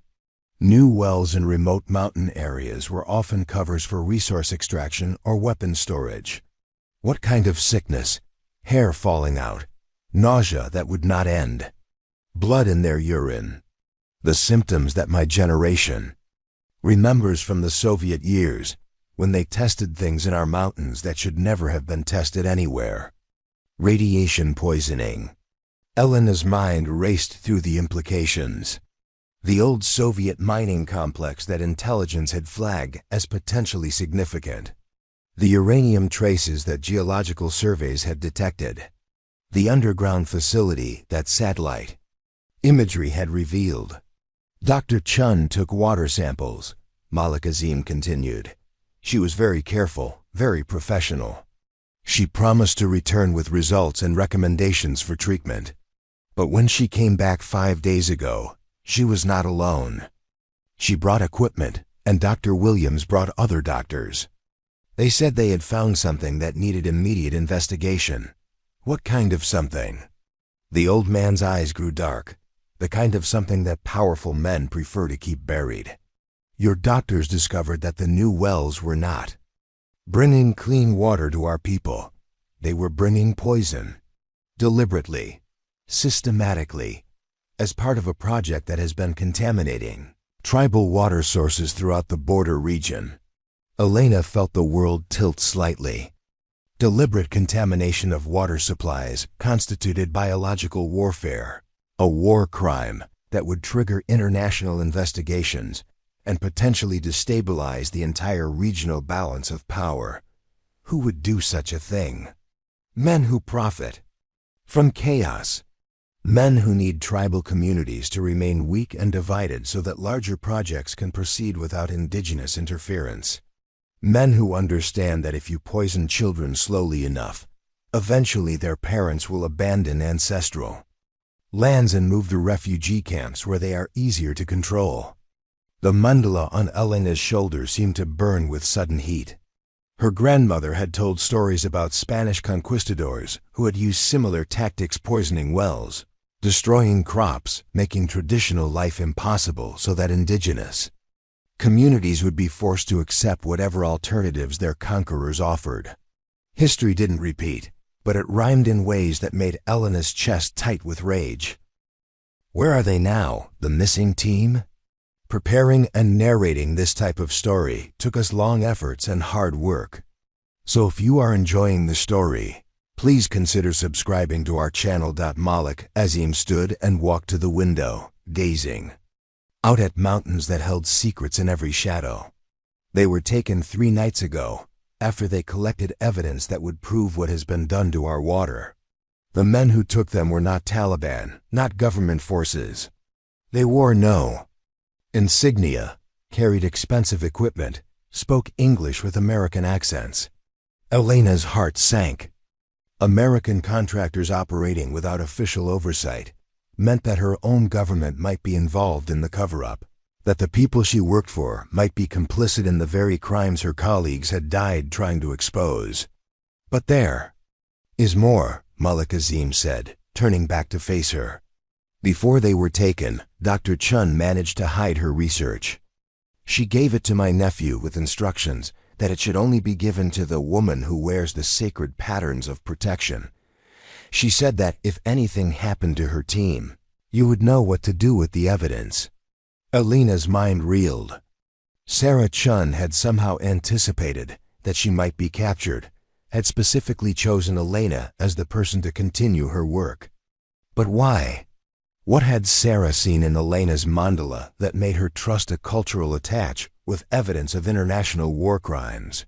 New wells in remote mountain areas were often covers for resource extraction or weapon storage. What kind of sickness? Hair falling out, nausea that would not end, blood in their urine. The symptoms that my generation remembers from the Soviet years, when they tested things in our mountains that should never have been tested anywhere. Radiation poisoning. Elena's mind raced through the implications. The old Soviet mining complex that intelligence had flagged as potentially significant. The uranium traces that geological surveys had detected. The underground facility that satellite imagery had revealed. Dr. Chen took water samples, Malik Azim continued. She was very careful, very professional. She promised to return with results and recommendations for treatment. But when she came back 5 days ago, she was not alone. She brought equipment, and Dr. Williams brought other doctors. They said they had found something that needed immediate investigation. What kind of something? The old man's eyes grew dark, the kind of something that powerful men prefer to keep buried. Your doctors discovered that the new wells were not bringing clean water to our people. They were bringing poison, deliberately, systematically, as part of a project that has been contaminating tribal water sources throughout the border region. Elena felt the world tilt slightly. Deliberate contamination of water supplies constituted biological warfare, a war crime that would trigger international investigations and potentially destabilize the entire regional balance of power. Who would do such a thing? Men who profit from chaos. Men who need tribal communities to remain weak and divided so that larger projects can proceed without indigenous interference. Men who understand that if you poison children slowly enough, eventually their parents will abandon ancestral lands and move to refugee camps where they are easier to control. The mandala on Elena's shoulder seemed to burn with sudden heat. Her grandmother had told stories about Spanish conquistadors who had used similar tactics, poisoning wells, destroying crops, making traditional life impossible so that indigenous communities would be forced to accept whatever alternatives their conquerors offered. History didn't repeat, but it rhymed in ways that made Elena's chest tight with rage. Where are they now, the missing team? Preparing and narrating this type of story took us long efforts and hard work. So if you are enjoying the story, please consider subscribing to our channel. Malik Azim stood and walked to the window, gazing out at mountains that held secrets in every shadow. They were taken 3 nights ago, after they collected evidence that would prove what has been done to our water. The men who took them were not Taliban, not government forces. They wore no insignia, carried expensive equipment, spoke English with American accents. Elena's heart sank. American contractors operating without official oversight meant that her own government might be involved in the cover-up, that the people she worked for might be complicit in the very crimes her colleagues had died trying to expose. But there is more, Malik Azim said, turning back to face her. Before they were taken, Dr. Chen managed to hide her research. She gave it to my nephew with instructions that it should only be given to the woman who wears the sacred patterns of protection. She said that if anything happened to her team, you would know what to do with the evidence. Elena's mind reeled. Sarah Chun had somehow anticipated that she might be captured, had specifically chosen Elena as the person to continue her work. But why? What had Sarah seen in Elena's mandala that made her trust a cultural attach with evidence of international war crimes?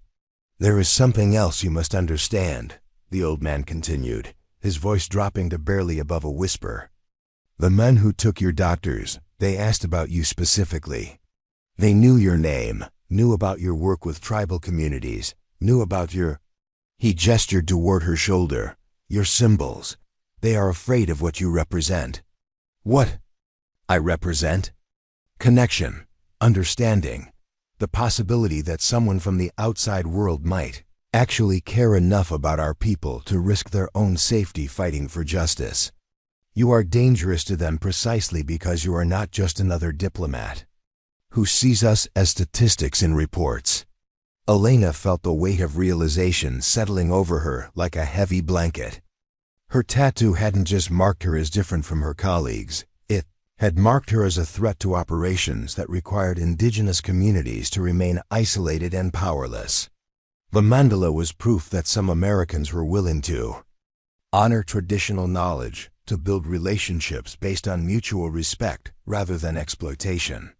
There is something else you must understand, the old man continued, his voice dropping to barely above a whisper. The men who took your doctors, they asked about you specifically. They knew your name, knew about your work with tribal communities, knew about your— He gestured toward her shoulder. Your symbols. They are afraid of what you represent. What I represent? Connection, understanding, the possibility that someone from the outside world might actually care enough about our people to risk their own safety fighting for justice. You are dangerous to them precisely because you are not just another diplomat who sees us as statistics in reports. Elena felt the weight of realization settling over her like a heavy blanket. Her tattoo hadn't just marked her as different from her colleagues, it had marked her as a threat to operations that required indigenous communities to remain isolated and powerless. The mandala was proof that some Americans were willing to honor traditional knowledge, to build relationships based on mutual respect rather than exploitation.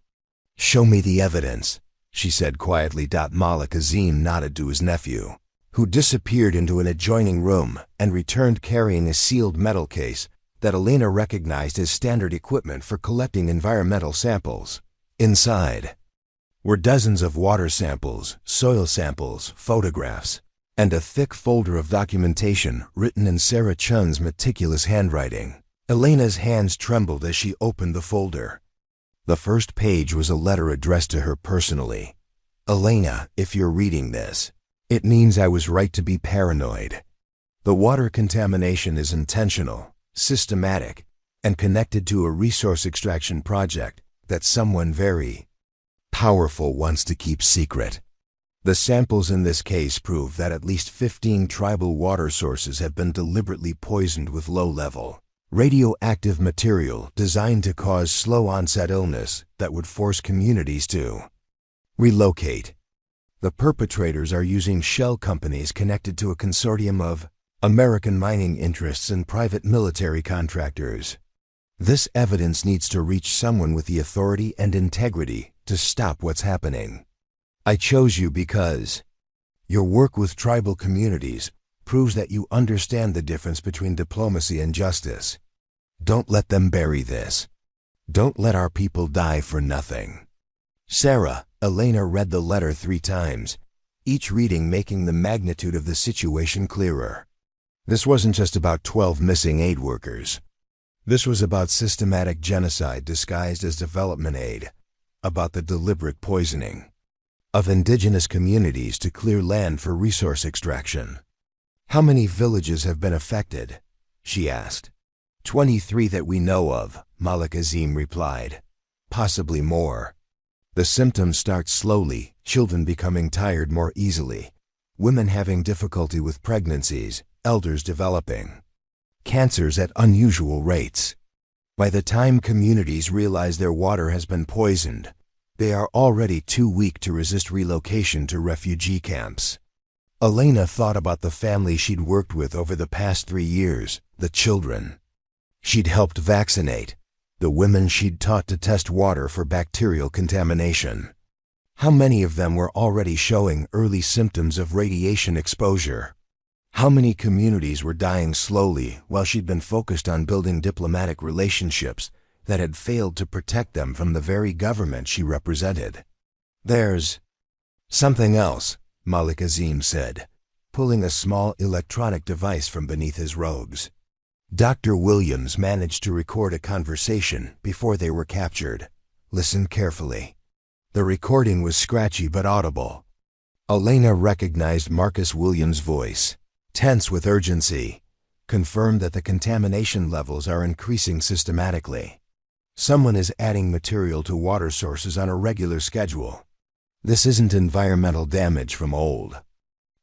"Show me the evidence," she said quietly. Malik Azim nodded to his nephew, who disappeared into an adjoining room and returned carrying a sealed metal case that Elena recognized as standard equipment for collecting environmental samples. Inside were dozens of water samples, soil samples, photographs, and a thick folder of documentation written in Sarah Chun's meticulous handwriting. Elena's hands trembled as she opened the folder. The first page was a letter addressed to her personally. "Elena, if you're reading this, it means I was right to be paranoid. The water contamination is intentional, systematic, and connected to a resource extraction project that someone very powerful wants to keep secret. The samples in this case prove that at least 15 tribal water sources have been deliberately poisoned with low-level, radioactive material designed to cause slow-onset illness that would force communities to relocate. The perpetrators are using shell companies connected to a consortium of American mining interests and private military contractors. This evidence needs to reach someone with the authority and integrity to stop what's happening. I chose you because your work with tribal communities proves that you understand the difference between diplomacy and justice. Don't let them bury this. Don't let our people die for nothing." Sarah, Elena read the letter 3 times, each reading making the magnitude of the situation clearer. This wasn't just about 12 missing aid workers. This was about systematic genocide disguised as development aid, about the deliberate poisoning of indigenous communities to clear land for resource extraction. "How many villages have been affected?" she asked. 23 that we know of," Malik Azim replied. "Possibly more. The symptoms start slowly, children becoming tired more easily, women having difficulty with pregnancies, elders developing cancers at unusual rates. By the time communities realize their water has been poisoned, they are already too weak to resist relocation to refugee camps." Elena thought about the family she'd worked with over the past 3 years, the children she'd helped vaccinate, the women she'd taught to test water for bacterial contamination. How many of them were already showing early symptoms of radiation exposure? How many communities were dying slowly while she'd been focused on building diplomatic relationships that had failed to protect them from the very government she represented? "There's something else," Malik Azim said, pulling a small electronic device from beneath his robes. Dr. Williams managed to record a conversation before they were captured. Listen carefully. The recording was scratchy but audible. Elena recognized Marcus Williams' voice, tense with urgency, confirmed that the contamination levels are increasing systematically. Someone is adding material to water sources on a regular schedule. This isn't environmental damage from old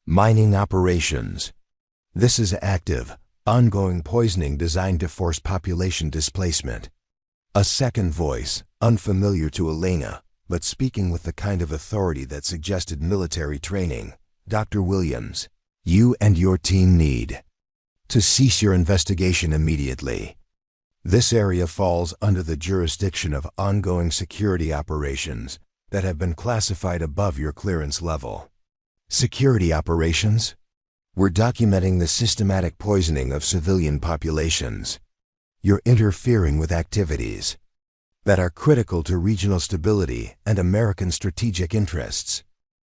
mining operations. This is active, ongoing poisoning designed to force population displacement. A second voice, unfamiliar to Elena, but speaking with the kind of authority that suggested military training. "Dr. Williams, you and your team need to cease your investigation immediately. This area falls under the jurisdiction of ongoing security operations that have been classified above your clearance level." "Security operations?" "We're documenting the systematic poisoning of civilian populations. You're interfering with activities that are critical to regional stability and American strategic interests.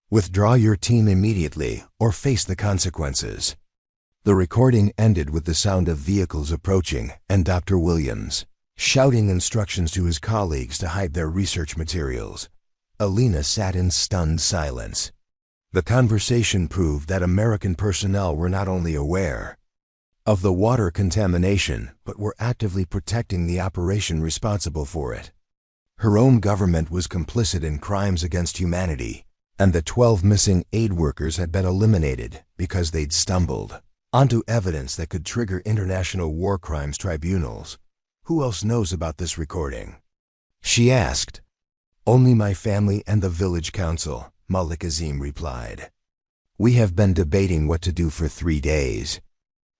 Withdraw your team immediately or face the consequences." The recording ended with the sound of vehicles approaching and Dr. Williams shouting instructions to his colleagues to hide their research materials. Elena sat in stunned silence. The conversation proved that American personnel were not only aware of the water contamination, but were actively protecting the operation responsible for it. Her own government was complicit in crimes against humanity, and the 12 missing aid workers had been eliminated because they'd stumbled onto evidence that could trigger international war crimes tribunals. Who else knows about this recording? She asked. Only my family and the village council, Malik Azim replied. We have been debating what to do for 3 days.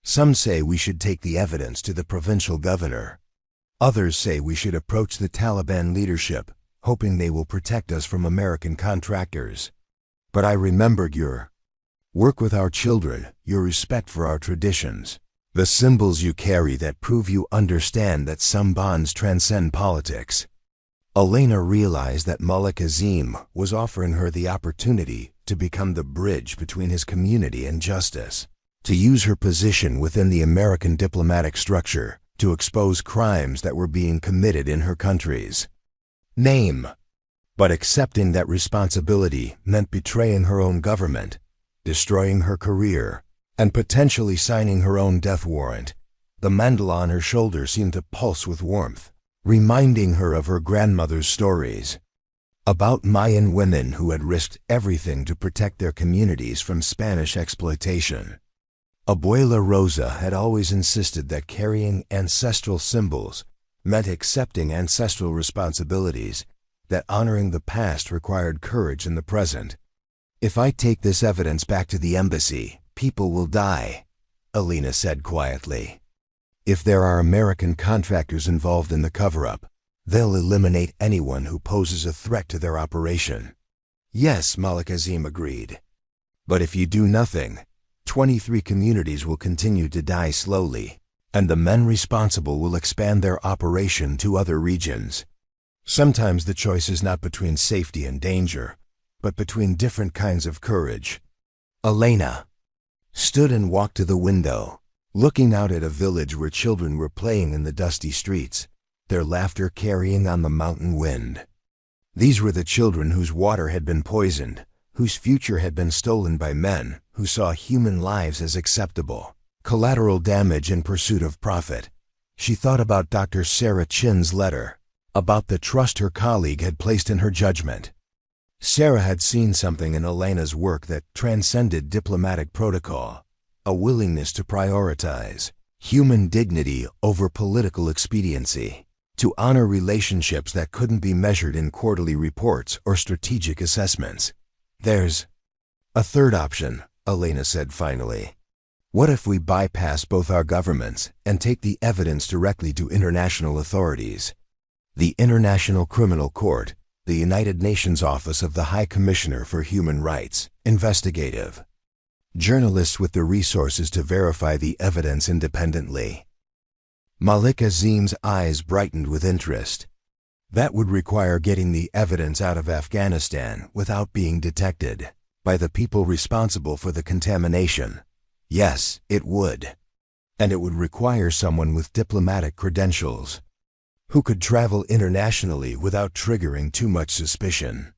Some say we should take the evidence to the provincial governor. Others say we should approach the Taliban leadership, hoping they will protect us from American contractors. But I remembered your work with our children, your respect for our traditions, the symbols you carry that prove you understand that some bonds transcend politics. Elena realized that Malik Azim was offering her the opportunity to become the bridge between his community and justice, to use her position within the American diplomatic structure to expose crimes that were being committed in her country's name. But accepting that responsibility meant betraying her own government, destroying her career, and potentially signing her own death warrant. The mandala on her shoulder seemed to pulse with warmth, reminding her of her grandmother's stories about Mayan women who had risked everything to protect their communities from Spanish exploitation. Abuela Rosa had always insisted that carrying ancestral symbols meant accepting ancestral responsibilities, that honoring the past required courage in the present. If I take this evidence back to the embassy, people will die, Elena said quietly. If there are American contractors involved in the cover-up, they'll eliminate anyone who poses a threat to their operation. Yes, Malik Azim agreed. But if you do nothing, 23 communities will continue to die slowly, and the men responsible will expand their operation to other regions. Sometimes the choice is not between safety and danger, but between different kinds of courage. Elena stood and walked to the window, looking out at a village where children were playing in the dusty streets, their laughter carrying on the mountain wind. These were the children whose water had been poisoned, whose future had been stolen by men who saw human lives as acceptable, collateral damage in pursuit of profit. She thought about Dr. Sarah Chin's letter, about the trust her colleague had placed in her judgment. Sarah had seen something in Elena's work that transcended diplomatic protocol, a willingness to prioritize human dignity over political expediency, to honor relationships that couldn't be measured in quarterly reports or strategic assessments. There's a third option, Elena said finally. What if we bypass both our governments and take the evidence directly to international authorities? The International Criminal Court, the United Nations Office of the High Commissioner for Human Rights, investigative journalists with the resources to verify the evidence independently. Malik Azim's eyes brightened with interest. That would require getting the evidence out of Afghanistan without being detected by the people responsible for the contamination. Yes, it would. And it would require someone with diplomatic credentials, who could travel internationally without triggering too much suspicion.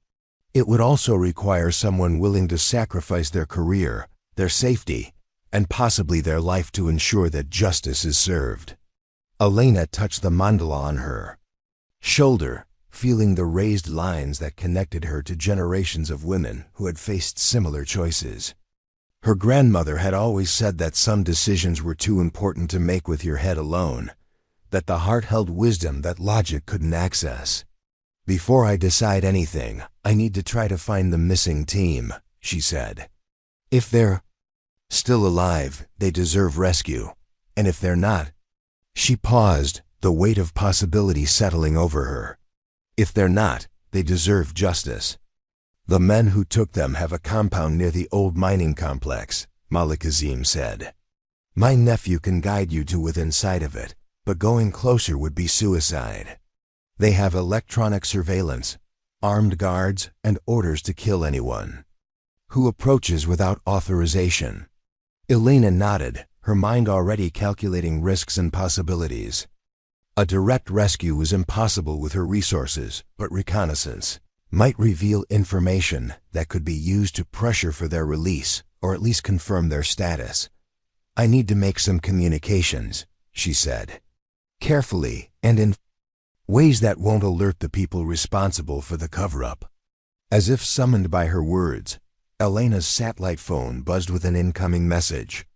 It would also require someone willing to sacrifice their career, their safety, and possibly their life to ensure that justice is served. Elena touched the mandala on her shoulder, feeling the raised lines that connected her to generations of women who had faced similar choices. Her grandmother had always said that some decisions were too important to make with your head alone, that the heart held wisdom that logic couldn't access. Before I decide anything, I need to try to find the missing team, she said. If they're still alive, they deserve rescue, and if they're not— She paused, the weight of possibility settling over her. If they're not, they deserve justice. The men who took them have a compound near the old mining complex, Malik Azim said. My nephew can guide you to within sight of it, but going closer would be suicide. They have electronic surveillance, armed guards, and orders to kill anyone who approaches without authorization. Elena nodded, her mind already calculating risks and possibilities. A direct rescue was impossible with her resources, but reconnaissance, might reveal information that could be used to pressure for their release, or at least confirm their status. "I need to make some communications," she said, carefully and in ways that won't alert the people responsible for the cover-up. As if summoned by her words, Elena's satellite phone buzzed with an incoming message.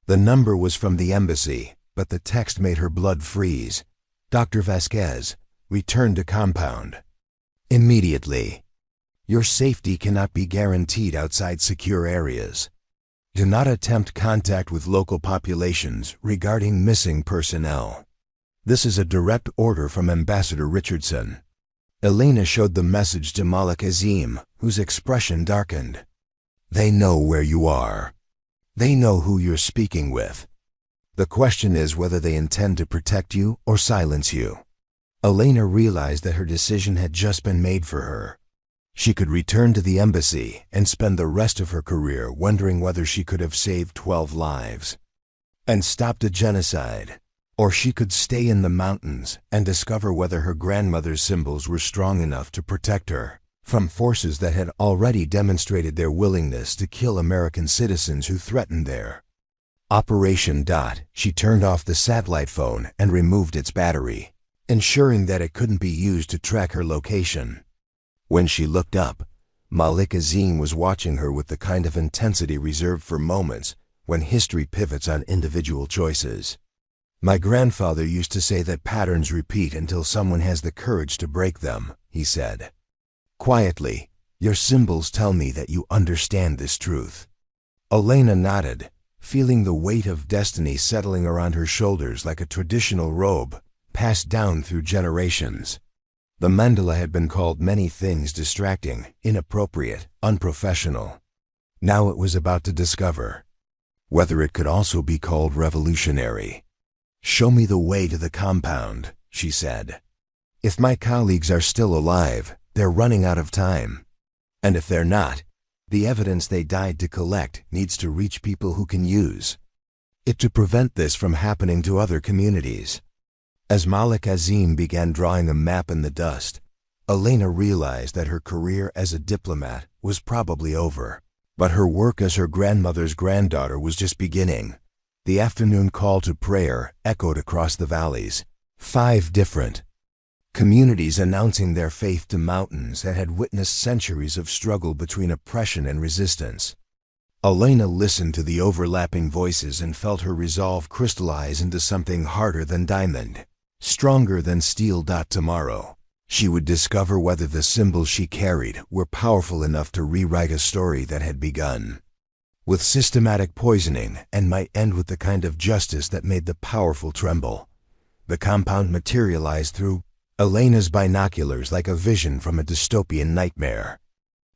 The number was from the embassy, but the text made her blood freeze. "Dr. Vasquez, return to compound. Immediately. Your safety cannot be guaranteed outside secure areas. Do not attempt contact with local populations regarding missing personnel. This is a direct order from Ambassador Richardson." Elena showed the message to Malik Azim, whose expression darkened. "They know where you are. They know who you're speaking with. The question is whether they intend to protect you or silence you." Elena realized that her decision had just been made for her. She could return to the embassy and spend the rest of her career wondering whether she could have saved 12 lives and stopped a genocide. Or she could stay in the mountains and discover whether her grandmother's symbols were strong enough to protect her from forces that had already demonstrated their willingness to kill American citizens who threatened their Operation. She turned off the satellite phone and removed its battery, ensuring that it couldn't be used to track her location. When she looked up, Malik Azim was watching her with the kind of intensity reserved for moments when history pivots on individual choices. "My grandfather used to say that patterns repeat until someone has the courage to break them," he said. Quietly, "Your symbols tell me that you understand this truth." Elena nodded, feeling the weight of destiny settling around her shoulders like a traditional robe passed down through generations. The mandala had been called many things: distracting, inappropriate, unprofessional. Now it was about to discover whether it could also be called revolutionary. "Show me the way to the compound," she said. "If my colleagues are still alive, they're running out of time. And if they're not, the evidence they died to collect needs to reach people who can use it to prevent this from happening to other communities." As Malik Azim began drawing a map in the dust, Elena realized that her career as a diplomat was probably over. But her work as her grandmother's granddaughter was just beginning. The afternoon call to prayer echoed across the valleys. 5 different communities announcing their faith to mountains that had witnessed centuries of struggle between oppression and resistance. Elena listened to the overlapping voices and felt her resolve crystallize into something harder than diamond, stronger than steel. Tomorrow, she would discover whether the symbols she carried were powerful enough to rewrite a story that had begun with systematic poisoning and might end with the kind of justice that made the powerful tremble. The compound materialized through Elena's binoculars like a vision from a dystopian nightmare.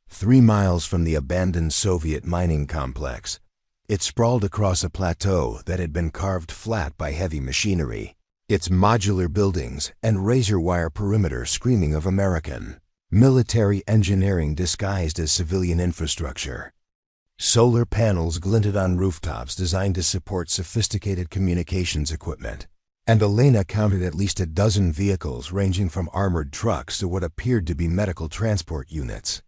3 miles from the abandoned Soviet mining complex, it sprawled across a plateau that had been carved flat by heavy machinery, its modular buildings and razor wire perimeter screaming of American military engineering disguised as civilian infrastructure. Solar panels glinted on rooftops designed to support sophisticated communications equipment, and Elena counted at least a dozen vehicles ranging from armored trucks to what appeared to be medical transport units.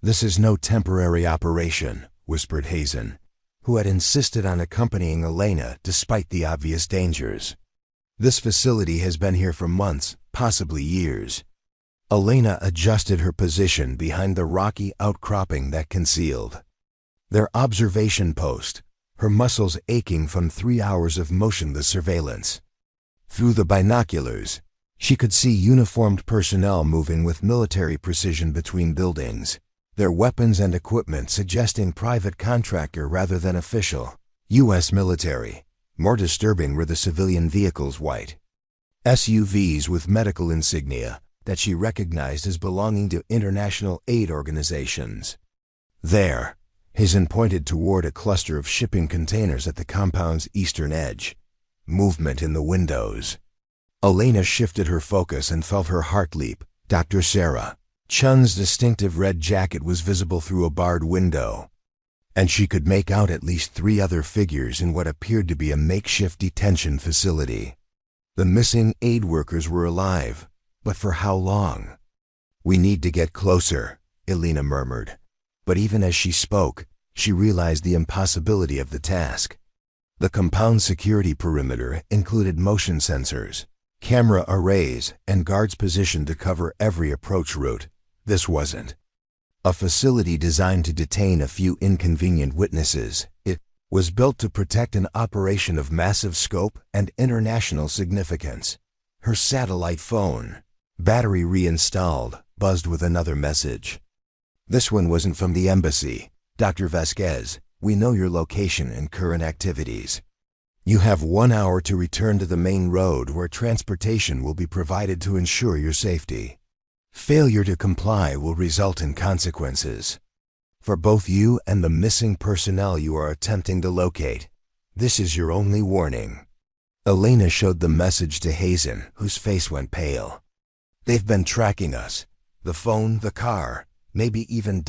"This is no temporary operation," whispered Hazen, who had insisted on accompanying Elena despite the obvious dangers. "This facility has been here for months, possibly years." Elena adjusted her position behind the rocky outcropping that concealed their observation post, her muscles aching from 3 hours of motionless surveillance. Through the binoculars, she could see uniformed personnel moving with military precision between buildings, their weapons and equipment suggesting private contractor rather than official U.S. military. More disturbing were the civilian vehicles, white SUVs with medical insignia that she recognized as belonging to international aid organizations. There, Hazen pointed toward a cluster of shipping containers at the compound's eastern edge. Movement in the windows. Elena shifted her focus and felt her heart leap. Dr. Sarah Chun's distinctive red jacket was visible through a barred window, and she could make out at least 3 other figures in what appeared to be a makeshift detention facility. The missing aid workers were alive, but for how long? "We need to get closer," Elena murmured. But even as she spoke, she realized the impossibility of the task. The compound security perimeter included motion sensors, camera arrays, and guards positioned to cover every approach route. This wasn't a facility designed to detain a few inconvenient witnesses. It was built to protect an operation of massive scope and international significance. Her satellite phone, battery reinstalled, buzzed with another message. This one wasn't from the embassy. "Dr. Vasquez, we know your location and current activities. You have 1 hour to return to the main road where transportation will be provided to ensure your safety. Failure to comply will result in consequences for both you and the missing personnel you are attempting to locate. This is your only warning." Elena showed the message to Hazen, whose face went pale. "They've been tracking us. The phone, the car, maybe even ...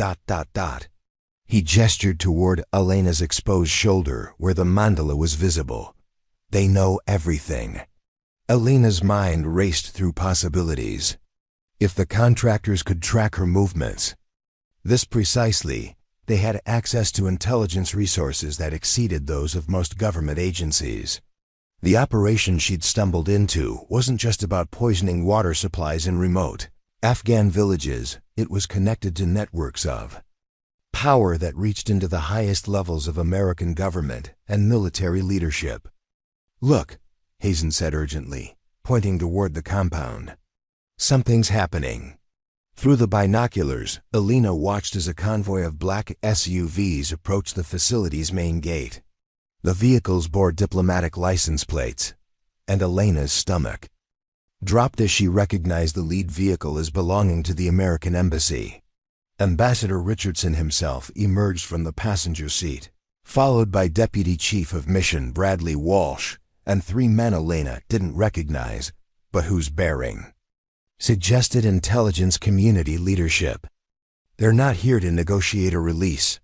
He gestured toward Elena's exposed shoulder where the mandala was visible. "They know everything." Elena's mind raced through possibilities. If the contractors could track her movements, this precisely, they had access to intelligence resources that exceeded those of most government agencies. The operation she'd stumbled into wasn't just about poisoning water supplies in remote Afghan villages. It was connected to networks of power that reached into the highest levels of American government and military leadership. "Look," Hazen said urgently, pointing toward the compound. "Something's happening." Through the binoculars, Elena watched as a convoy of black SUVs approached the facility's main gate. The vehicles bore diplomatic license plates, and Elena's stomach dropped as she recognized the lead vehicle as belonging to the American embassy. Ambassador Richardson himself emerged from the passenger seat, followed by Deputy Chief of Mission Bradley Walsh and 3 men Elena didn't recognize, but whose bearing suggested intelligence community leadership. "They're not here to negotiate a release,"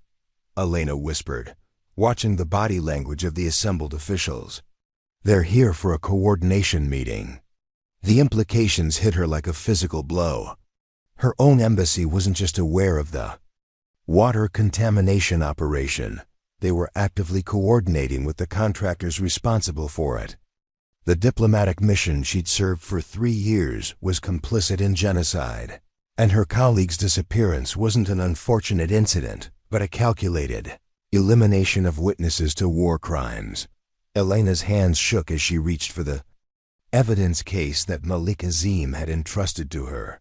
Elena whispered, watching the body language of the assembled officials. "They're here for a coordination meeting." The implications hit her like a physical blow. Her own embassy wasn't just aware of the water contamination operation. They were actively coordinating with the contractors responsible for it. The diplomatic mission she'd served for 3 years was complicit in genocide, and her colleague's disappearance wasn't an unfortunate incident, but a calculated elimination of witnesses to war crimes. Elena's hands shook as she reached for the evidence case that Malik Azim had entrusted to her.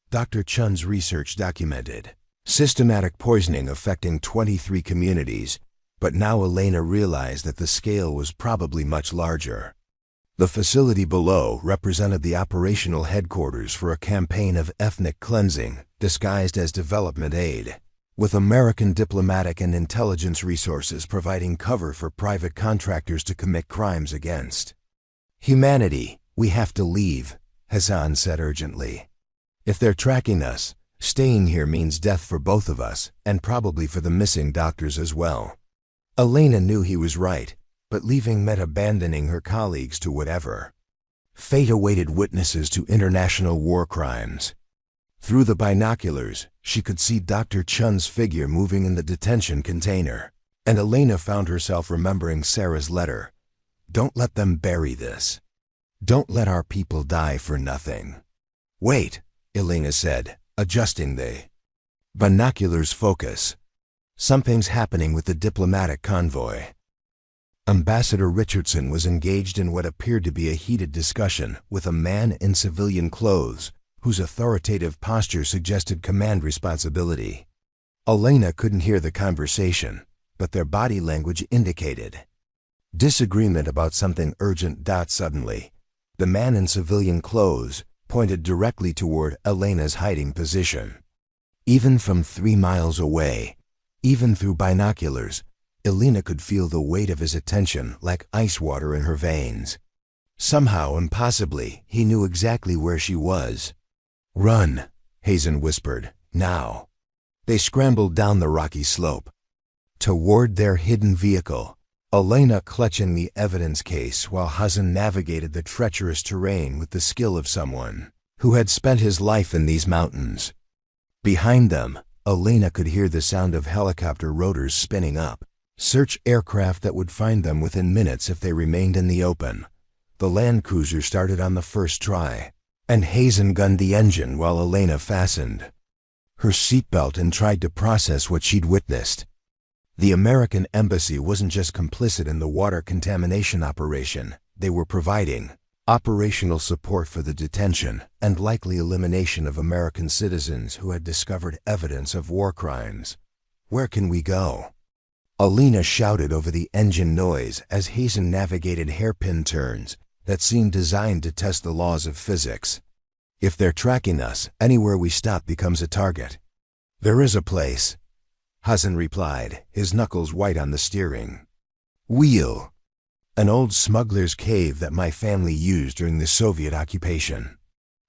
Dr. Chun's research documented systematic poisoning affecting 23 communities, but now Elena realized that the scale was probably much larger. The facility below represented the operational headquarters for a campaign of ethnic cleansing disguised as development aid, with American diplomatic and intelligence resources providing cover for private contractors to commit crimes against humanity. "We have to leave," Hassan said urgently. "If they're tracking us, staying here means death for both of us, and probably for the missing doctors as well." Elena knew he was right, but leaving meant abandoning her colleagues to whatever fate awaited witnesses to international war crimes. Through the binoculars, she could see Dr. Chun's figure moving in the detention container, and Elena found herself remembering Sarah's letter. "Don't let them bury this. Don't let our people die for nothing." "Wait," Elena said, adjusting the binoculars' focus. "Something's happening with the diplomatic convoy." Ambassador Richardson was engaged in what appeared to be a heated discussion with a man in civilian clothes, whose authoritative posture suggested command responsibility. Elena couldn't hear the conversation, but their body language indicated disagreement about something urgent. Suddenly, the man in civilian clothes pointed directly toward Elena's hiding position. Even from 3 miles away, even through binoculars, Elena could feel the weight of his attention like ice water in her veins. Somehow, impossibly, he knew exactly where she was. "Run," Hazen whispered, "now." They scrambled down the rocky slope toward their hidden vehicle, Elena clutching the evidence case while Hazen navigated the treacherous terrain with the skill of someone who had spent his life in these mountains. Behind them, Elena could hear the sound of helicopter rotors spinning up. Search aircraft that would find them within minutes if they remained in the open. The Land Cruiser started on the first try, and Hazen gunned the engine while Elena fastened her seatbelt and tried to process what she'd witnessed. The American embassy wasn't just complicit in the water contamination operation. They were providing operational support for the detention and likely elimination of American citizens who had discovered evidence of war crimes. Where can we go? Elena shouted over the engine noise as Hazen navigated hairpin turns that seemed designed to test the laws of physics. If they're tracking us, anywhere we stop becomes a target. There is a place, Hazen replied, his knuckles white on the steering wheel. An old smuggler's cave that my family used during the Soviet occupation.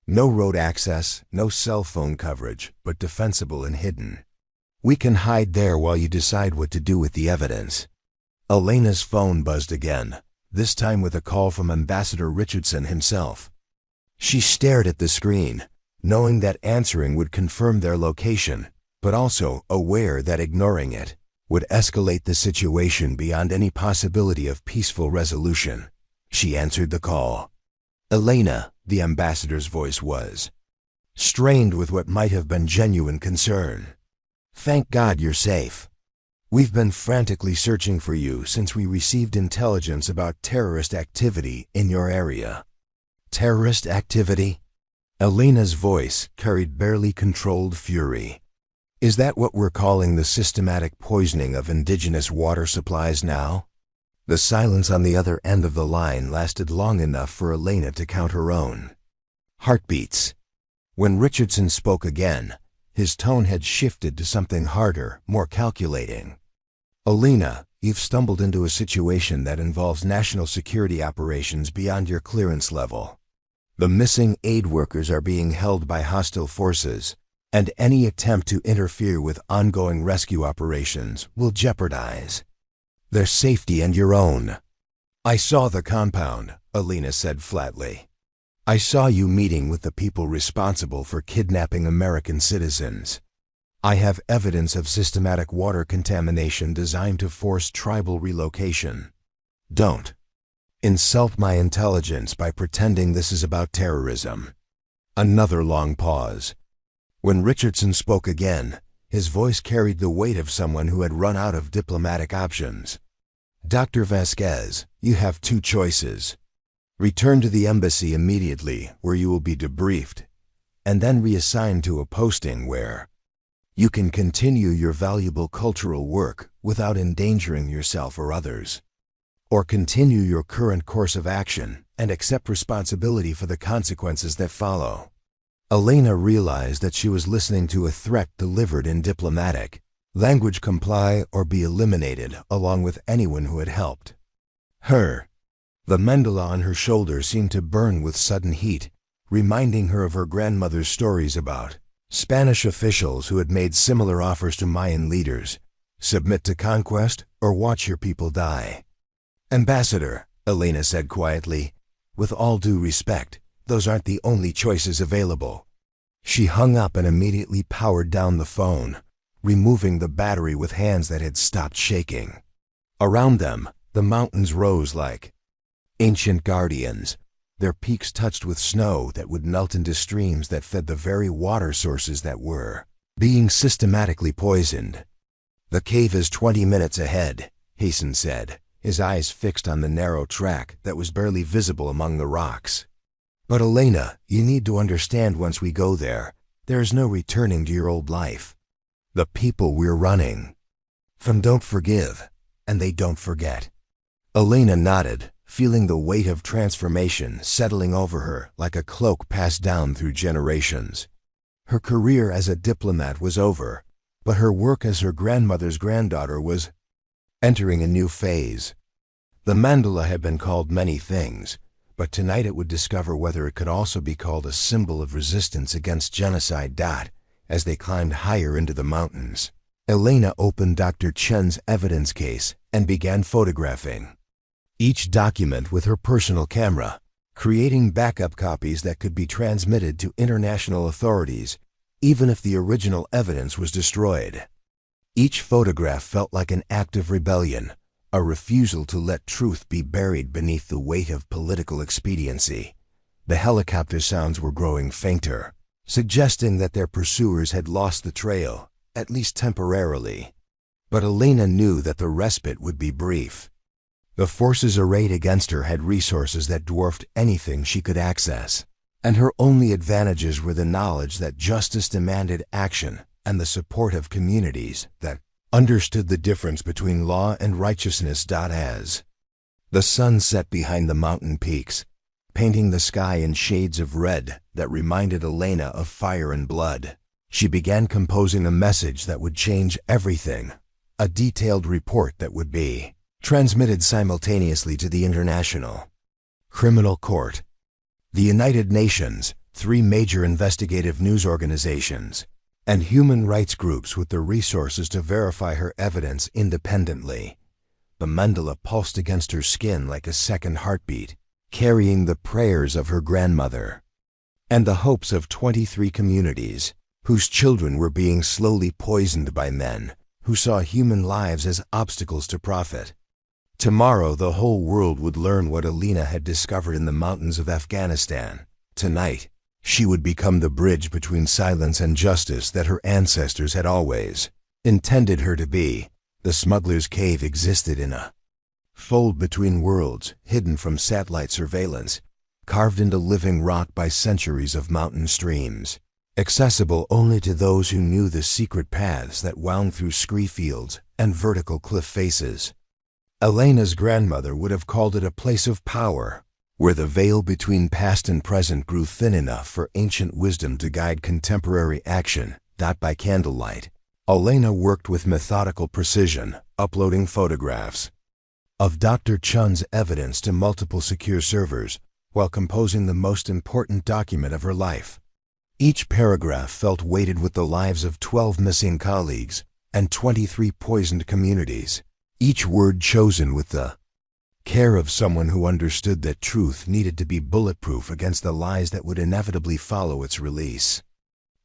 No road access, no cell phone coverage, but defensible and hidden. We can hide there while you decide what to do with the evidence. Elena's phone buzzed again, this time with a call from Ambassador Richardson himself. She stared at the screen, knowing that answering would confirm their location, but also aware that ignoring it would escalate the situation beyond any possibility of peaceful resolution. She answered the call. Elena, the ambassador's voice was strained with what might have been genuine concern. Thank God you're safe. We've been frantically searching for you since we received intelligence about terrorist activity in your area. Terrorist activity? Elena's voice carried barely controlled fury. Is that what we're calling the systematic poisoning of indigenous water supplies now? The silence on the other end of the line lasted long enough for Elena to count her own heartbeats. When Richardson spoke again, his tone had shifted to something harder, more calculating. Elena, you've stumbled into a situation that involves national security operations beyond your clearance level. The missing aid workers are being held by hostile forces, and any attempt to interfere with ongoing rescue operations will jeopardize their safety and your own. I saw the compound, Elena said flatly. I saw you meeting with the people responsible for kidnapping American citizens. I have evidence of systematic water contamination designed to force tribal relocation. Don't insult my intelligence by pretending this is about terrorism. Another long pause. When Richardson spoke again, his voice carried the weight of someone who had run out of diplomatic options. Dr. Vasquez, you have two choices. Return to the embassy immediately, where you will be debriefed, and then reassigned to a posting where you can continue your valuable cultural work without endangering yourself or others. Or continue your current course of action and accept responsibility for the consequences that follow. Elena realized that she was listening to a threat delivered in diplomatic language. Comply or be eliminated along with anyone who had helped her. The mandala on her shoulder seemed to burn with sudden heat, reminding her of her grandmother's stories about Spanish officials who had made similar offers to Mayan leaders: submit to conquest or watch your people die. Ambassador, Elena said quietly, with all due respect, those aren't the only choices available. She hung up and immediately powered down the phone, removing the battery with hands that had stopped shaking. Around them, the mountains rose like ancient guardians, their peaks touched with snow that would melt into streams that fed the very water sources that were being systematically poisoned. The cave is 20 minutes ahead, Hazen said, his eyes fixed on the narrow track that was barely visible among the rocks. But Elena, you need to understand, once we go there, there is no returning to your old life. The people we're running from don't forgive, and they don't forget. Elena nodded, feeling the weight of transformation settling over her like a cloak passed down through generations. Her career as a diplomat was over, but her work as her grandmother's granddaughter was entering a new phase. The mandala had been called many things, but tonight it would discover whether it could also be called a symbol of resistance against genocide. As they climbed higher into the mountains, Elena opened Dr. Chen's evidence case and began photographing each document with her personal camera, creating backup copies that could be transmitted to international authorities even if the original evidence was destroyed. Each photograph felt like an act of rebellion, a refusal to let truth be buried beneath the weight of political expediency. The helicopter sounds were growing fainter, suggesting that their pursuers had lost the trail, at least temporarily. But Elena knew that the respite would be brief. The forces arrayed against her had resources that dwarfed anything she could access, and her only advantages were the knowledge that justice demanded action and the support of communities that understood the difference between law and righteousness. As the sun set behind the mountain peaks, painting the sky in shades of red that reminded Elena of fire and blood, she began composing a message that would change everything, a detailed report that would be transmitted simultaneously to the International Criminal Court, the United Nations, 3 major investigative news organizations, and human rights groups with the resources to verify her evidence independently. The mandala pulsed against her skin like a second heartbeat, carrying the prayers of her grandmother and the hopes of 23 communities whose children were being slowly poisoned by men who saw human lives as obstacles to profit. Tomorrow the whole world would learn what Elena had discovered in the mountains of Afghanistan. Tonight, she would become the bridge between silence and justice that her ancestors had always intended her to be. The smuggler's cave existed in a fold between worlds, hidden from satellite surveillance, carved into living rock by centuries of mountain streams, accessible only to those who knew the secret paths that wound through scree fields and vertical cliff faces. Elena's grandmother would have called it a place of power, where the veil between past and present grew thin enough for ancient wisdom to guide contemporary action. By candlelight, Elena worked with methodical precision, uploading photographs of Dr. Chen's evidence to multiple secure servers while composing the most important document of her life. Each paragraph felt weighted with the lives of 12 missing colleagues and 23 poisoned communities, each word chosen with the care of someone who understood that truth needed to be bulletproof against the lies that would inevitably follow its release.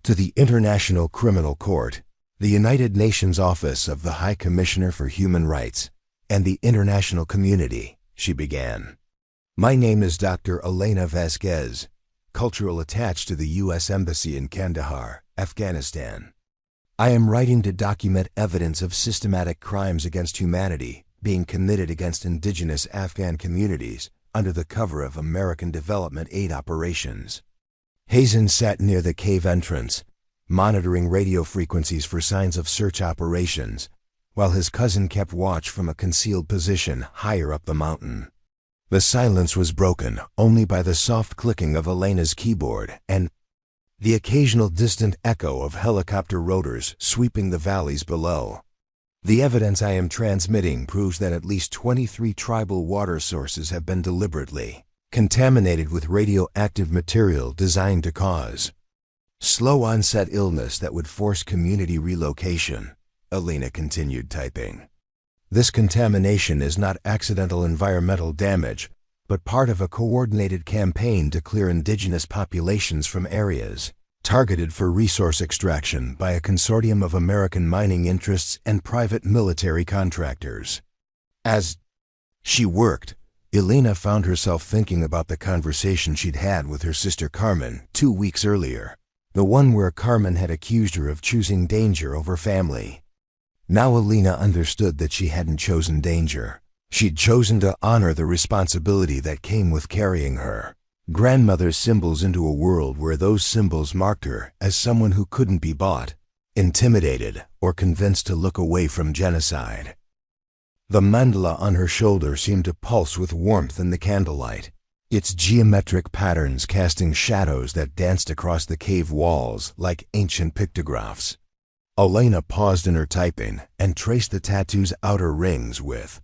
To the International Criminal Court, the United Nations Office of the High Commissioner for Human Rights, and the international community, she began. My name is Dr. Elena Vasquez, cultural attached to the U.S. Embassy in Kandahar, Afghanistan. I am writing to document evidence of systematic crimes against humanity being committed against indigenous Afghan communities under the cover of American development aid operations. Hazen sat near the cave entrance, monitoring radio frequencies for signs of search operations, while his cousin kept watch from a concealed position higher up the mountain. The silence was broken only by the soft clicking of Elena's keyboard and the occasional distant echo of helicopter rotors sweeping the valleys below. The evidence I am transmitting proves that at least 23 tribal water sources have been deliberately contaminated with radioactive material designed to cause slow-onset illness that would force community relocation. Elena continued typing. This contamination is not accidental environmental damage, but part of a coordinated campaign to clear indigenous populations from areas targeted for resource extraction by a consortium of American mining interests and private military contractors. As she worked, Elena found herself thinking about the conversation she'd had with her sister Carmen 2 weeks earlier, the one where Carmen had accused her of choosing danger over family. Now Elena understood that she hadn't chosen danger. She'd chosen to honor the responsibility that came with carrying her grandmother's symbols into a world where those symbols marked her as someone who couldn't be bought, intimidated, or convinced to look away from genocide. The mandala on her shoulder seemed to pulse with warmth in the candlelight, its geometric patterns casting shadows that danced across the cave walls like ancient pictographs. Elena paused in her typing and traced the tattoo's outer rings with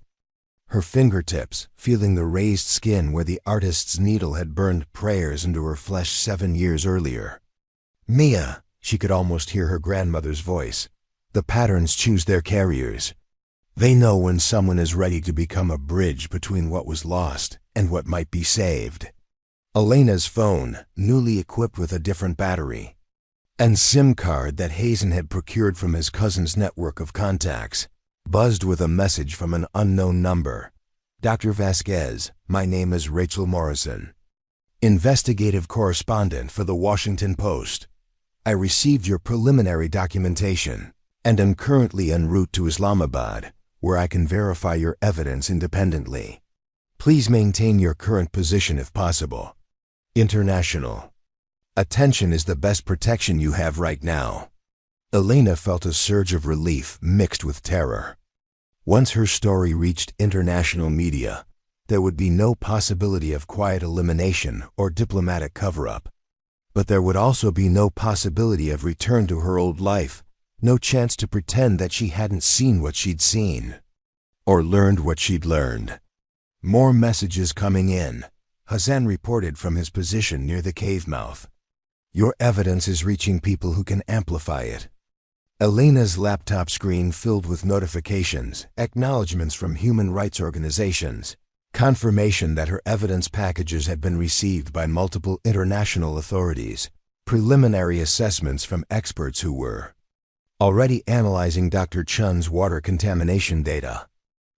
her fingertips, feeling the raised skin where the artist's needle had burned prayers into her flesh 7 years earlier. Mia, she could almost hear her grandmother's voice. The patterns choose their carriers. They know when someone is ready to become a bridge between what was lost and what might be saved. Elena's phone, newly equipped with a different battery, and SIM card that Hazen had procured from his cousin's network of contacts buzzed with a message from an unknown number. Dr. Vasquez, my name is Rachel Morrison, investigative correspondent for the Washington Post. I received your preliminary documentation and am currently en route to Islamabad, where I can verify your evidence independently. Please maintain your current position if possible. International. Attention is the best protection you have right now. Elena felt a surge of relief mixed with terror. Once her story reached international media, there would be no possibility of quiet elimination or diplomatic cover-up. But there would also be no possibility of return to her old life, no chance to pretend that she hadn't seen what she'd seen, or learned what she'd learned. More messages coming in, Hassan reported from his position near the cave mouth. Your evidence is reaching people who can amplify it. Elena's laptop screen filled with notifications, acknowledgments from human rights organizations, confirmation that her evidence packages had been received by multiple international authorities, preliminary assessments from experts who were already analyzing Dr. Chen's water contamination data.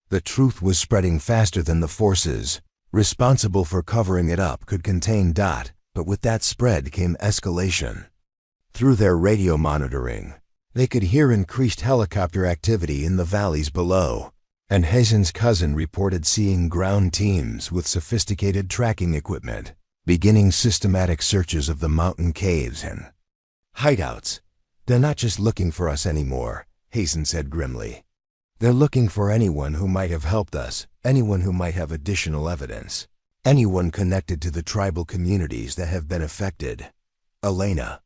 The truth was spreading faster than the forces responsible for covering it up could contain. But with that spread came escalation. Through their radio monitoring, they could hear increased helicopter activity in the valleys below, and Hazen's cousin reported seeing ground teams with sophisticated tracking equipment beginning systematic searches of the mountain caves and hideouts. They're not just looking for us anymore, Hazen said grimly. They're looking for anyone who might have helped us, anyone who might have additional evidence, anyone connected to the tribal communities that have been affected. Elena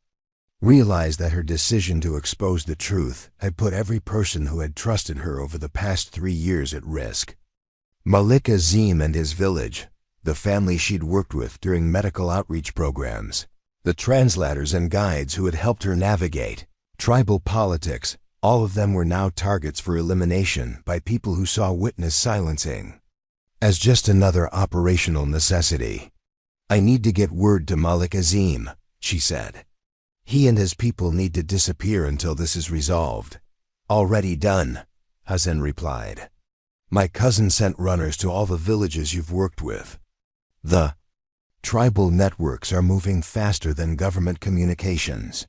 realized that her decision to expose the truth had put every person who had trusted her over the past 3 years at risk. Malik Azim and his village, the family she'd worked with during medical outreach programs, the translators and guides who had helped her navigate tribal politics, all of them were now targets for elimination by people who saw witness silencing as just another operational necessity. I need to get word to Malik Azim, she said. He and his people need to disappear until this is resolved. Already done, Hassan replied. My cousin sent runners to all the villages you've worked with. The tribal networks are moving faster than government communications.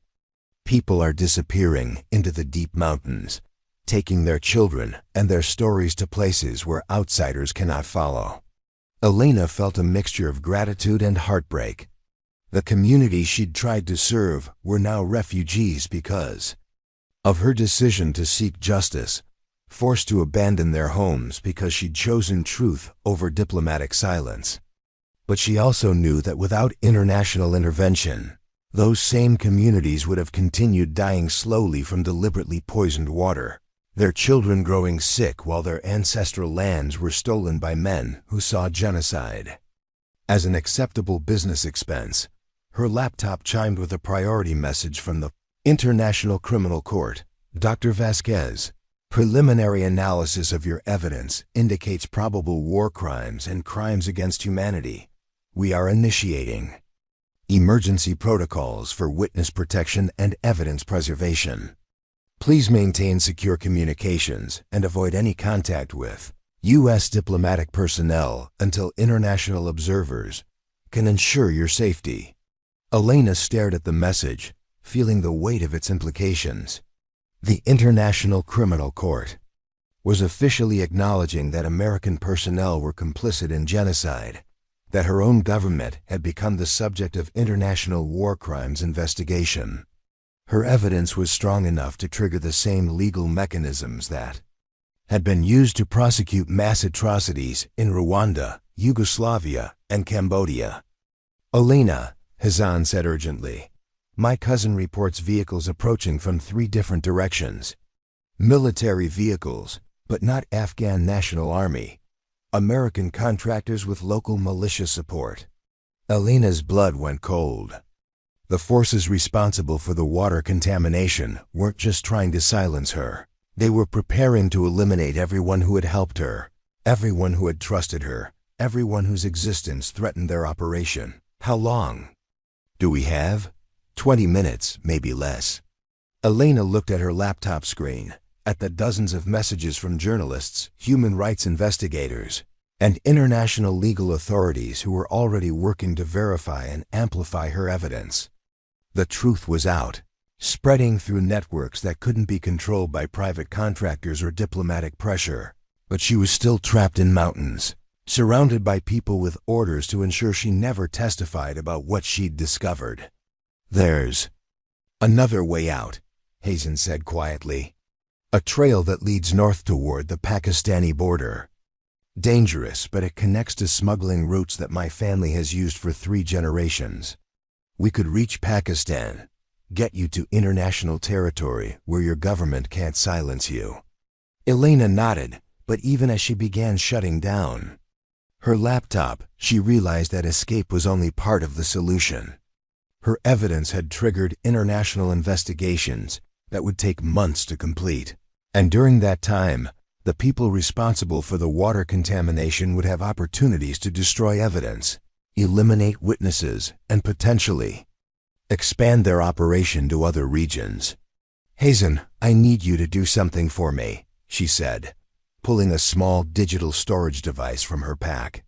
People are disappearing into the deep mountains, taking their children and their stories to places where outsiders cannot follow. Elena felt a mixture of gratitude and heartbreak. The communities she'd tried to serve were now refugees because of her decision to seek justice, forced to abandon their homes because she'd chosen truth over diplomatic silence. But she also knew that without international intervention, those same communities would have continued dying slowly from deliberately poisoned water, their children growing sick while their ancestral lands were stolen by men who saw genocide as an acceptable business expense. Her laptop chimed with a priority message from the International Criminal Court. Dr. Vasquez, preliminary analysis of your evidence indicates probable war crimes and crimes against humanity. We are initiating emergency protocols for witness protection and evidence preservation. Please maintain secure communications and avoid any contact with U.S. diplomatic personnel until international observers can ensure your safety. Elena stared at the message, feeling the weight of its implications. The International Criminal Court was officially acknowledging that American personnel were complicit in genocide, that her own government had become the subject of international war crimes investigation. Her evidence was strong enough to trigger the same legal mechanisms that had been used to prosecute mass atrocities in Rwanda, Yugoslavia, and Cambodia. Elena, Hassan said urgently, my cousin reports vehicles approaching from 3 different directions. Military vehicles, but not Afghan National Army. American contractors with local militia support. Elena's blood went cold. The forces responsible for the water contamination weren't just trying to silence her. They were preparing to eliminate everyone who had helped her, everyone who had trusted her, everyone whose existence threatened their operation. How long do we have? 20 minutes, maybe less. Elena looked at her laptop screen, at the dozens of messages from journalists, human rights investigators, and international legal authorities who were already working to verify and amplify her evidence. The truth was out, spreading through networks that couldn't be controlled by private contractors or diplomatic pressure. But she was still trapped in mountains, surrounded by people with orders to ensure she never testified about what she'd discovered. "There's another way out," Hazen said quietly. "A trail that leads north toward the Pakistani border. Dangerous, but it connects to smuggling routes that my family has used for 3 generations. We could reach Pakistan, get you to international territory where your government can't silence you." Elena nodded, but even as she began shutting down her laptop, she realized that escape was only part of the solution. Her evidence had triggered international investigations that would take months to complete. And during that time, the people responsible for the water contamination would have opportunities to destroy evidence, eliminate witnesses, and potentially expand their operation to other regions. "Hazen, I need you to do something for me," she said, pulling a small digital storage device from her pack.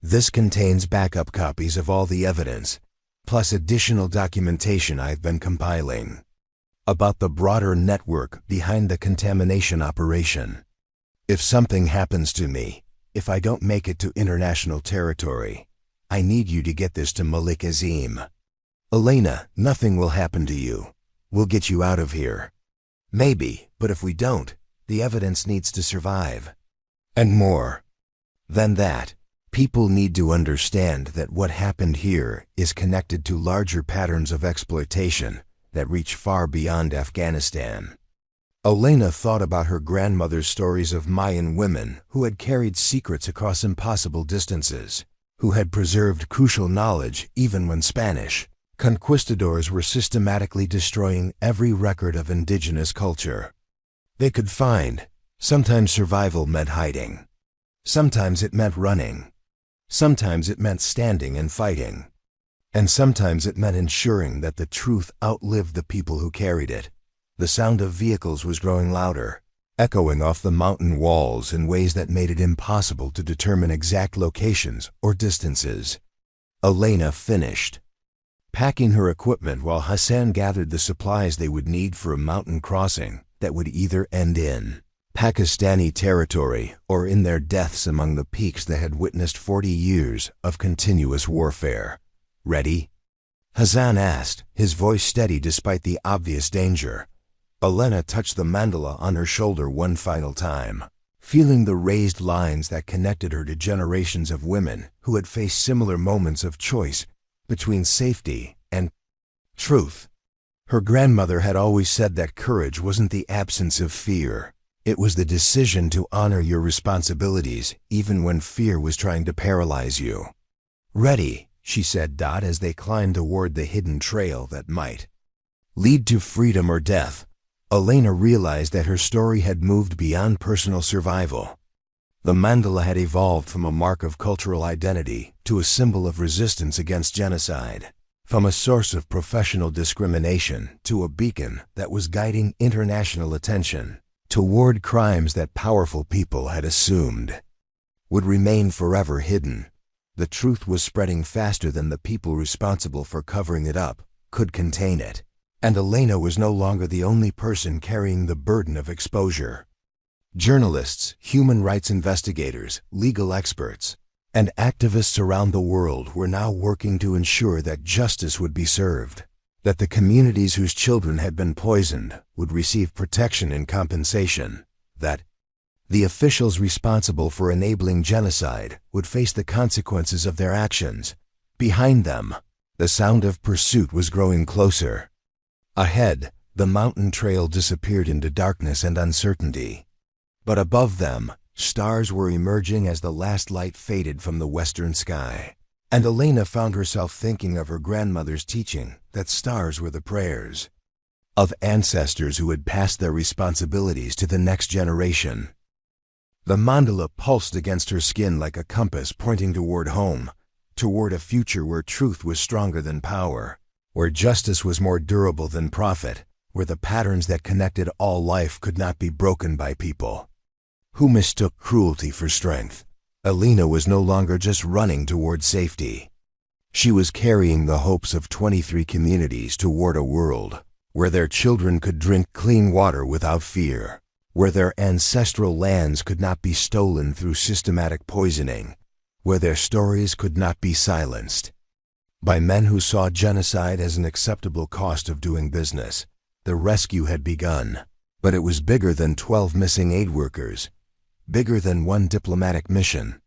"This contains backup copies of all the evidence, plus additional documentation I've been compiling about the broader network behind the contamination operation. If something happens to me, if I don't make it to international territory, I need you to get this to Malik Azim." "Elena, nothing will happen to you. We'll get you out of here." "Maybe, but if we don't, the evidence needs to survive." "And more than that, people need to understand that what happened here is connected to larger patterns of exploitation that reach far beyond Afghanistan." Elena thought about her grandmother's stories of Mayan women who had carried secrets across impossible distances, who had preserved crucial knowledge even when Spanish conquistadors were systematically destroying every record of indigenous culture they could find. Sometimes survival meant hiding. Sometimes it meant running. Sometimes it meant standing and fighting. And sometimes it meant ensuring that the truth outlived the people who carried it. The sound of vehicles was growing louder, echoing off the mountain walls in ways that made it impossible to determine exact locations or distances. Elena finished packing her equipment while Hassan gathered the supplies they would need for a mountain crossing that would either end in Pakistani territory or in their deaths among the peaks that had witnessed 40 years of continuous warfare. "Ready?" Hassan asked, his voice steady despite the obvious danger. Elena touched the mandala on her shoulder one final time, feeling the raised lines that connected her to generations of women who had faced similar moments of choice between safety and truth. Her grandmother had always said that courage wasn't the absence of fear. It was the decision to honor your responsibilities even when fear was trying to paralyze you. "Ready," she said, as they climbed toward the hidden trail that might lead to freedom or death. Elena realized that her story had moved beyond personal survival. The mandala had evolved from a mark of cultural identity to a symbol of resistance against genocide, from a source of professional discrimination to a beacon that was guiding international attention toward crimes that powerful people had assumed would remain forever hidden. The truth was spreading faster than the people responsible for covering it up could contain it, and Elena was no longer the only person carrying the burden of exposure. Journalists, human rights investigators, legal experts, and activists around the world were now working to ensure that justice would be served, that the communities whose children had been poisoned would receive protection and compensation, that the officials responsible for enabling genocide would face the consequences of their actions. Behind them, the sound of pursuit was growing closer. Ahead, the mountain trail disappeared into darkness and uncertainty. But above them, stars were emerging as the last light faded from the western sky. And Elena found herself thinking of her grandmother's teaching that stars were the prayers of ancestors who had passed their responsibilities to the next generation. The mandala pulsed against her skin like a compass pointing toward home, toward a future where truth was stronger than power, where justice was more durable than profit, where the patterns that connected all life could not be broken by people who mistook cruelty for strength. Elena was no longer just running toward safety. She was carrying the hopes of 23 communities toward a world where their children could drink clean water without fear, where their ancestral lands could not be stolen through systematic poisoning, where their stories could not be silenced by men who saw genocide as an acceptable cost of doing business. The rescue had begun, but it was bigger than 12 missing aid workers, bigger than one diplomatic mission,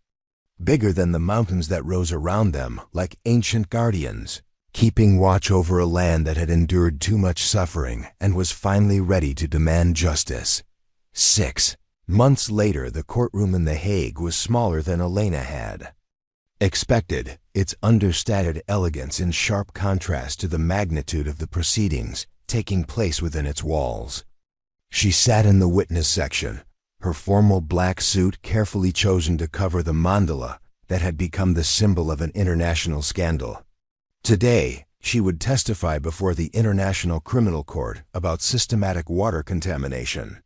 bigger than the mountains that rose around them like ancient guardians, keeping watch over a land that had endured too much suffering and was finally ready to demand justice. 6 months later, the courtroom in The Hague was smaller than Elena had expected, its understated elegance in sharp contrast to the magnitude of the proceedings taking place within its walls. She sat in the witness section, her formal black suit carefully chosen to cover the mandala that had become the symbol of an international scandal. Today, she would testify before the International Criminal Court about systematic water contamination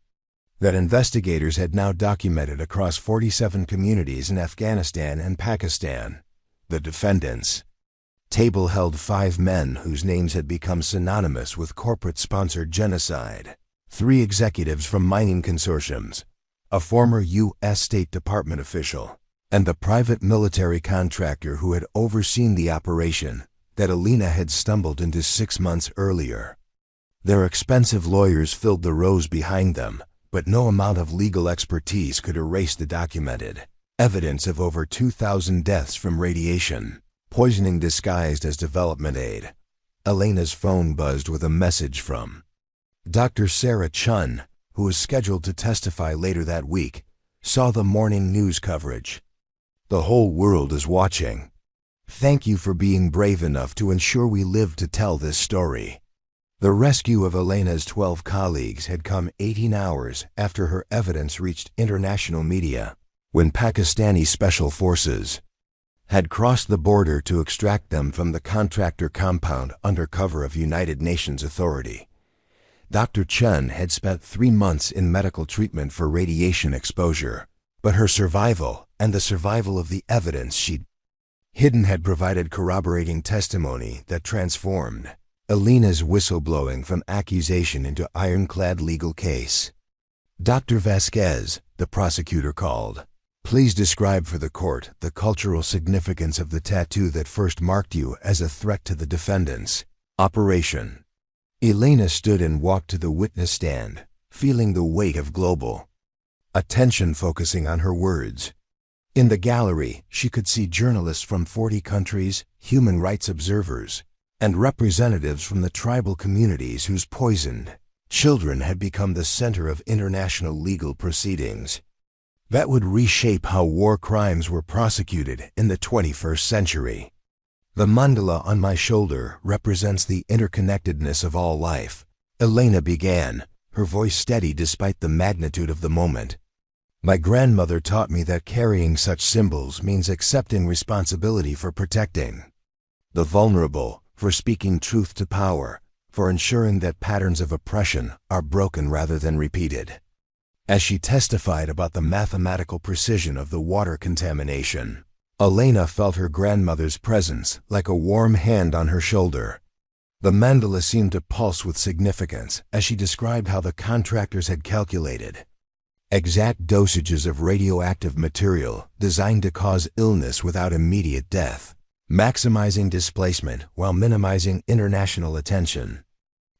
that investigators had now documented across 47 communities in Afghanistan and Pakistan. The defendants' table held 5 men whose names had become synonymous with corporate-sponsored genocide, 3 executives from mining consortiums, a former U.S. State Department official, and the private military contractor who had overseen the operation that Elena had stumbled into 6 months earlier. Their expensive lawyers filled the rows behind them, but no amount of legal expertise could erase the documented evidence of over 2,000 deaths from radiation, poisoning disguised as development aid. Elena's phone buzzed with a message from Dr. Elena Chen, who was scheduled to testify later that week, saw the morning news coverage. "The whole world is watching. Thank you for being brave enough to ensure we live to tell this story." The rescue of Elena's 12 colleagues had come 18 hours after her evidence reached international media, when Pakistani special forces had crossed the border to extract them from the contractor compound under cover of United Nations authority. Dr. Chen had spent 3 months in medical treatment for radiation exposure, but her survival and the survival of the evidence she'd hidden had provided corroborating testimony that transformed Elena's whistleblowing from accusation into ironclad legal case. "Dr. Vasquez," the prosecutor called, "please describe for the court the cultural significance of the tattoo that first marked you as a threat to the defendant's operation." Elena stood and walked to the witness stand, feeling the weight of global attention focusing on her words. In the gallery, she could see journalists from 40 countries, human rights observers, and representatives from the tribal communities whose poisoned children had become the center of international legal proceedings that would reshape how war crimes were prosecuted in the 21st century. "The mandala on my shoulder represents the interconnectedness of all life," Elena began, her voice steady despite the magnitude of the moment. "My grandmother taught me that carrying such symbols means accepting responsibility for protecting the vulnerable, for speaking truth to power, for ensuring that patterns of oppression are broken rather than repeated." As she testified about the mathematical precision of the water contamination, Elena felt her grandmother's presence like a warm hand on her shoulder. The mandala seemed to pulse with significance as she described how the contractors had calculated exact dosages of radioactive material designed to cause illness without immediate death, maximizing displacement while minimizing international attention.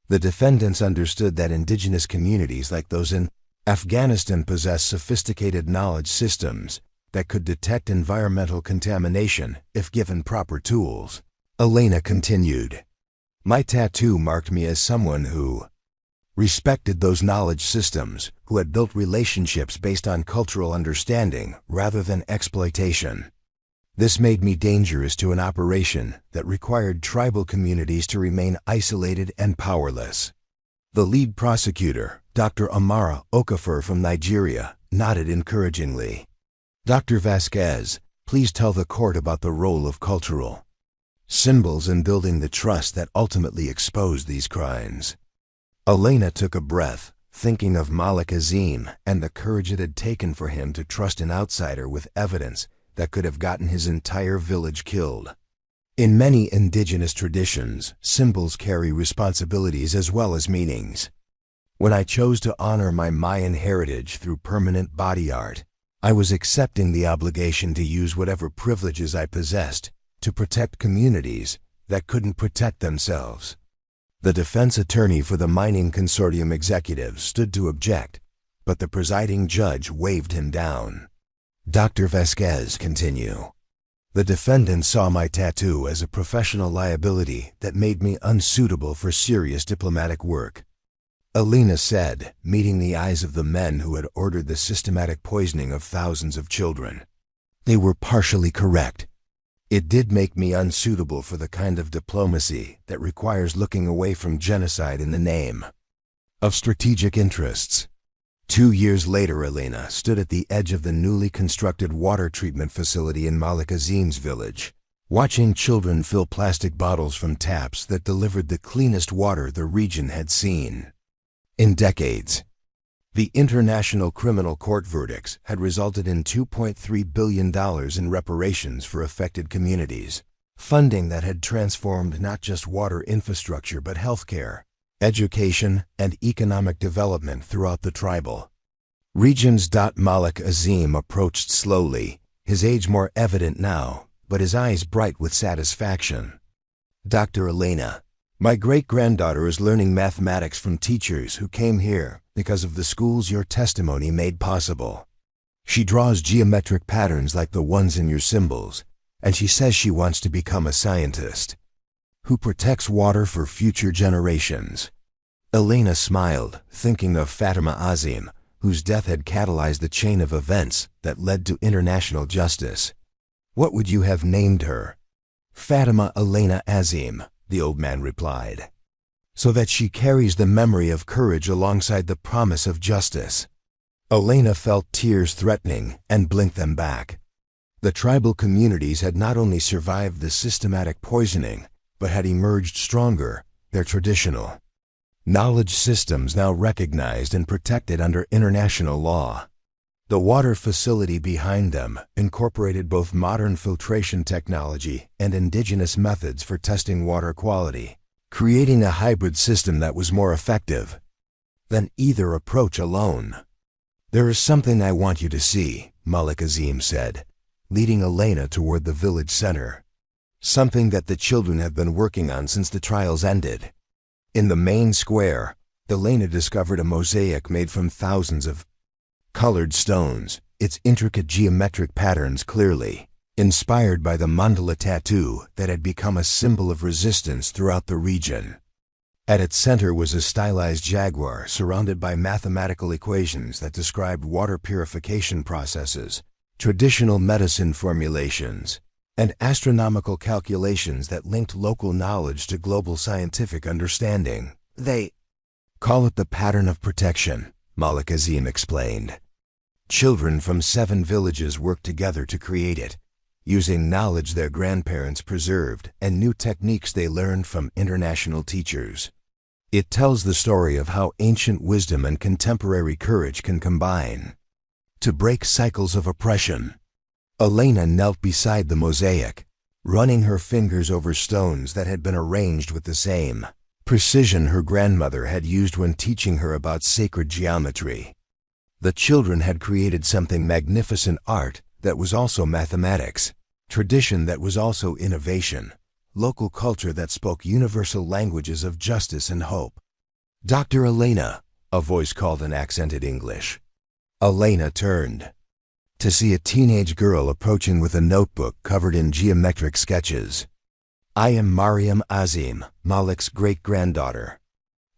The defendants understood that indigenous communities like those in Afghanistan possess sophisticated knowledge systems that could detect environmental contamination if given proper tools. Elena continued, "My tattoo marked me as someone who respected those knowledge systems, who had built relationships based on cultural understanding rather than exploitation. This made me dangerous to an operation that required tribal communities to remain isolated and powerless." The lead prosecutor, Dr. Amara Okafor from Nigeria, nodded encouragingly. "Dr. Vasquez, please tell the court about the role of cultural symbols in building the trust that ultimately exposed these crimes. Elena took a breath, thinking of Malik Azim and the courage it had taken for him to trust an outsider with evidence that could have gotten his entire village killed. In many indigenous traditions, symbols carry responsibilities as well as meanings. When I chose to honor my Mayan heritage through permanent body art, I was accepting the obligation to use whatever privileges I possessed to protect communities that couldn't protect themselves. The defense attorney for the mining consortium executive stood to object, but the presiding judge waved him down. Dr. Vasquez, continue. The defendant saw my tattoo as a professional liability that made me unsuitable for serious diplomatic work. Elena said, meeting the eyes of the men who had ordered the systematic poisoning of thousands of children. They were partially correct. It did make me unsuitable for the kind of diplomacy that requires looking away from genocide in the name of strategic interests. 2 years later, Elena stood at the edge of the newly constructed water treatment facility in Malik Azim's village, watching children fill plastic bottles from taps that delivered the cleanest water the region had seen in decades. The International Criminal Court verdicts had resulted in $2.3 billion in reparations for affected communities, funding that had transformed not just water infrastructure but healthcare, education, and economic development throughout the tribal regions. Malik Azim approached slowly, his age more evident now, but his eyes bright with satisfaction. Dr. Elena, my great-granddaughter is learning mathematics from teachers who came here because of the schools your testimony made possible. She draws geometric patterns like the ones in your symbols, and she says she wants to become a scientist who protects water for future generations. Elena smiled, thinking of Fatima Azim, whose death had catalyzed the chain of events that led to international justice. What would you have named her? Fatima Elena Azim, the old man replied, so that she carries the memory of courage alongside the promise of justice. Elena felt tears threatening and blinked them back. The tribal communities had not only survived the systematic poisoning, but had emerged stronger, their traditional knowledge systems now recognized and protected under international law. The water facility behind them incorporated both modern filtration technology and indigenous methods for testing water quality, creating a hybrid system that was more effective than either approach alone. There is something I want you to see, Malik Azim said, leading Elena toward the village center. Something that the children have been working on since the trials ended. In the main square, Elena discovered a mosaic made from thousands of colored stones, its intricate geometric patterns clearly inspired by the mandala tattoo that had become a symbol of resistance throughout the region. At its center was a stylized jaguar surrounded by mathematical equations that described water purification processes, traditional medicine formulations, and astronomical calculations that linked local knowledge to global scientific understanding. They call it the pattern of protection, Malik Azim explained. Children from 7 villages worked together to create it, using knowledge their grandparents preserved and new techniques they learned from international teachers. It tells the story of how ancient wisdom and contemporary courage can combine to break cycles of oppression. Elena knelt beside the mosaic, running her fingers over stones that had been arranged with the same precision her grandmother had used when teaching her about sacred geometry. The children had created something magnificent: art that was also mathematics, tradition that was also innovation, local culture that spoke universal languages of justice and hope. Dr. Elena, a voice called in accented English. Elena turned to see a teenage girl approaching with a notebook covered in geometric sketches. I am Mariam Azim, Malik's great-granddaughter.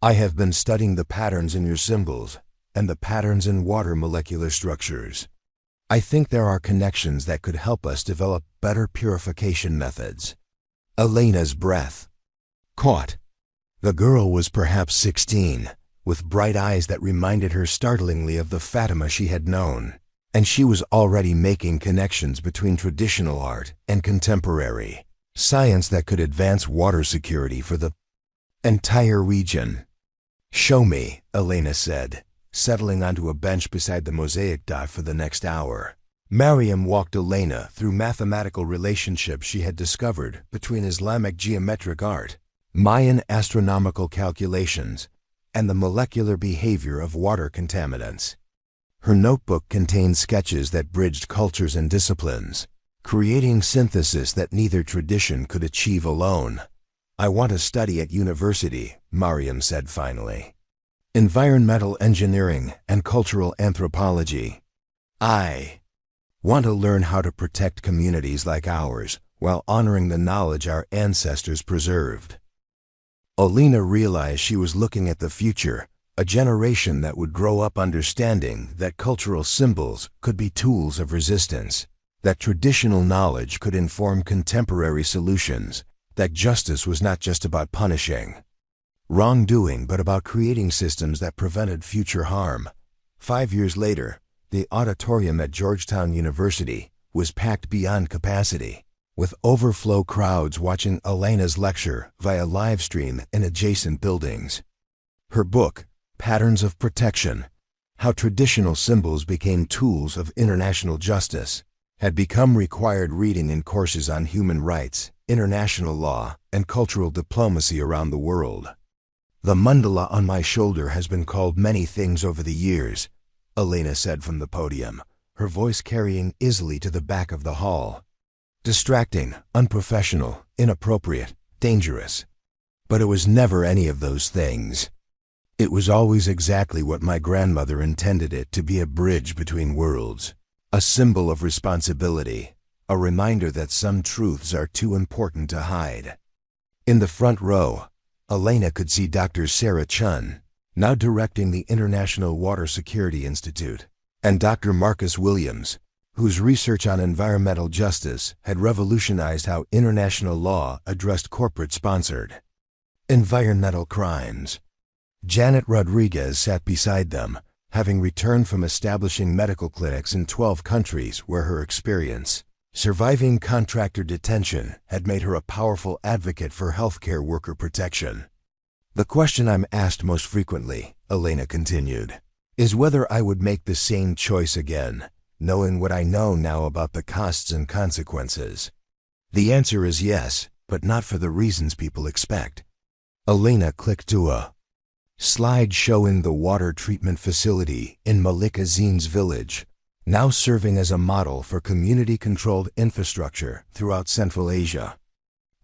I have been studying the patterns in your symbols and the patterns in water molecular structures. I think there are connections that could help us develop better purification methods. Elena's breath caught. The girl was perhaps 16, with bright eyes that reminded her startlingly of the Fatima she had known, and she was already making connections between traditional art and contemporary Science that could advance water security for the entire region. "Show me," Elena said, settling onto a bench beside the mosaic dot for the next hour. Mariam walked Elena through mathematical relationships she had discovered between Islamic geometric art, Mayan astronomical calculations, and the molecular behavior of water contaminants. Her notebook contained sketches that bridged cultures and disciplines, creating synthesis that neither tradition could achieve alone. "I want to study at university," Mariam said finally. "Environmental engineering and cultural anthropology. I want to learn how to protect communities like ours while honoring the knowledge our ancestors preserved." Elena realized she was looking at the future, a generation that would grow up understanding that cultural symbols could be tools of resistance, that traditional knowledge could inform contemporary solutions, that justice was not just about punishing wrongdoing but about creating systems that prevented future harm. 5 years later, the auditorium at Georgetown University was packed beyond capacity, with overflow crowds watching Elena's lecture via live stream in adjacent buildings. Her book, Patterns of Protection: How Traditional Symbols Became Tools of International Justice, had become required reading in courses on human rights, international law, and cultural diplomacy around the world. "The mandala on my shoulder has been called many things over the years," Elena said from the podium, her voice carrying easily to the back of the hall. "Distracting, unprofessional, inappropriate, dangerous. But it was never any of those things. It was always exactly what my grandmother intended it to be: a bridge between worlds, a symbol of responsibility, a reminder that some truths are too important to hide." In the front row, Elena could see Dr. Sarah Chun, now directing the International Water Security Institute, and Dr. Marcus Williams, whose research on environmental justice had revolutionized how international law addressed corporate-sponsored environmental crimes. Janet Rodriguez sat beside them, having returned from establishing medical clinics in 12 countries where her experience surviving contractor detention had made her a powerful advocate for healthcare worker protection. "The question I'm asked most frequently," Elena continued, "is whether I would make the same choice again, knowing what I know now about the costs and consequences. The answer is yes, but not for the reasons people expect." Elena clicked to a slide showing the water treatment facility in Malik Azim's village, now serving as a model for community-controlled infrastructure throughout Central Asia.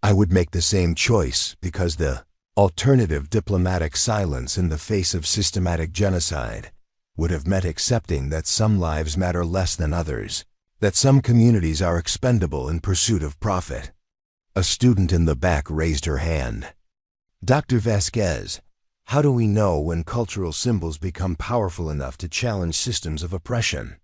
"I would make the same choice because the alternative, diplomatic silence in the face of systematic genocide, would have meant accepting that some lives matter less than others, that some communities are expendable in pursuit of profit." A student in the back raised her hand. "Dr. Vasquez, how do we know when cultural symbols become powerful enough to challenge systems of oppression?"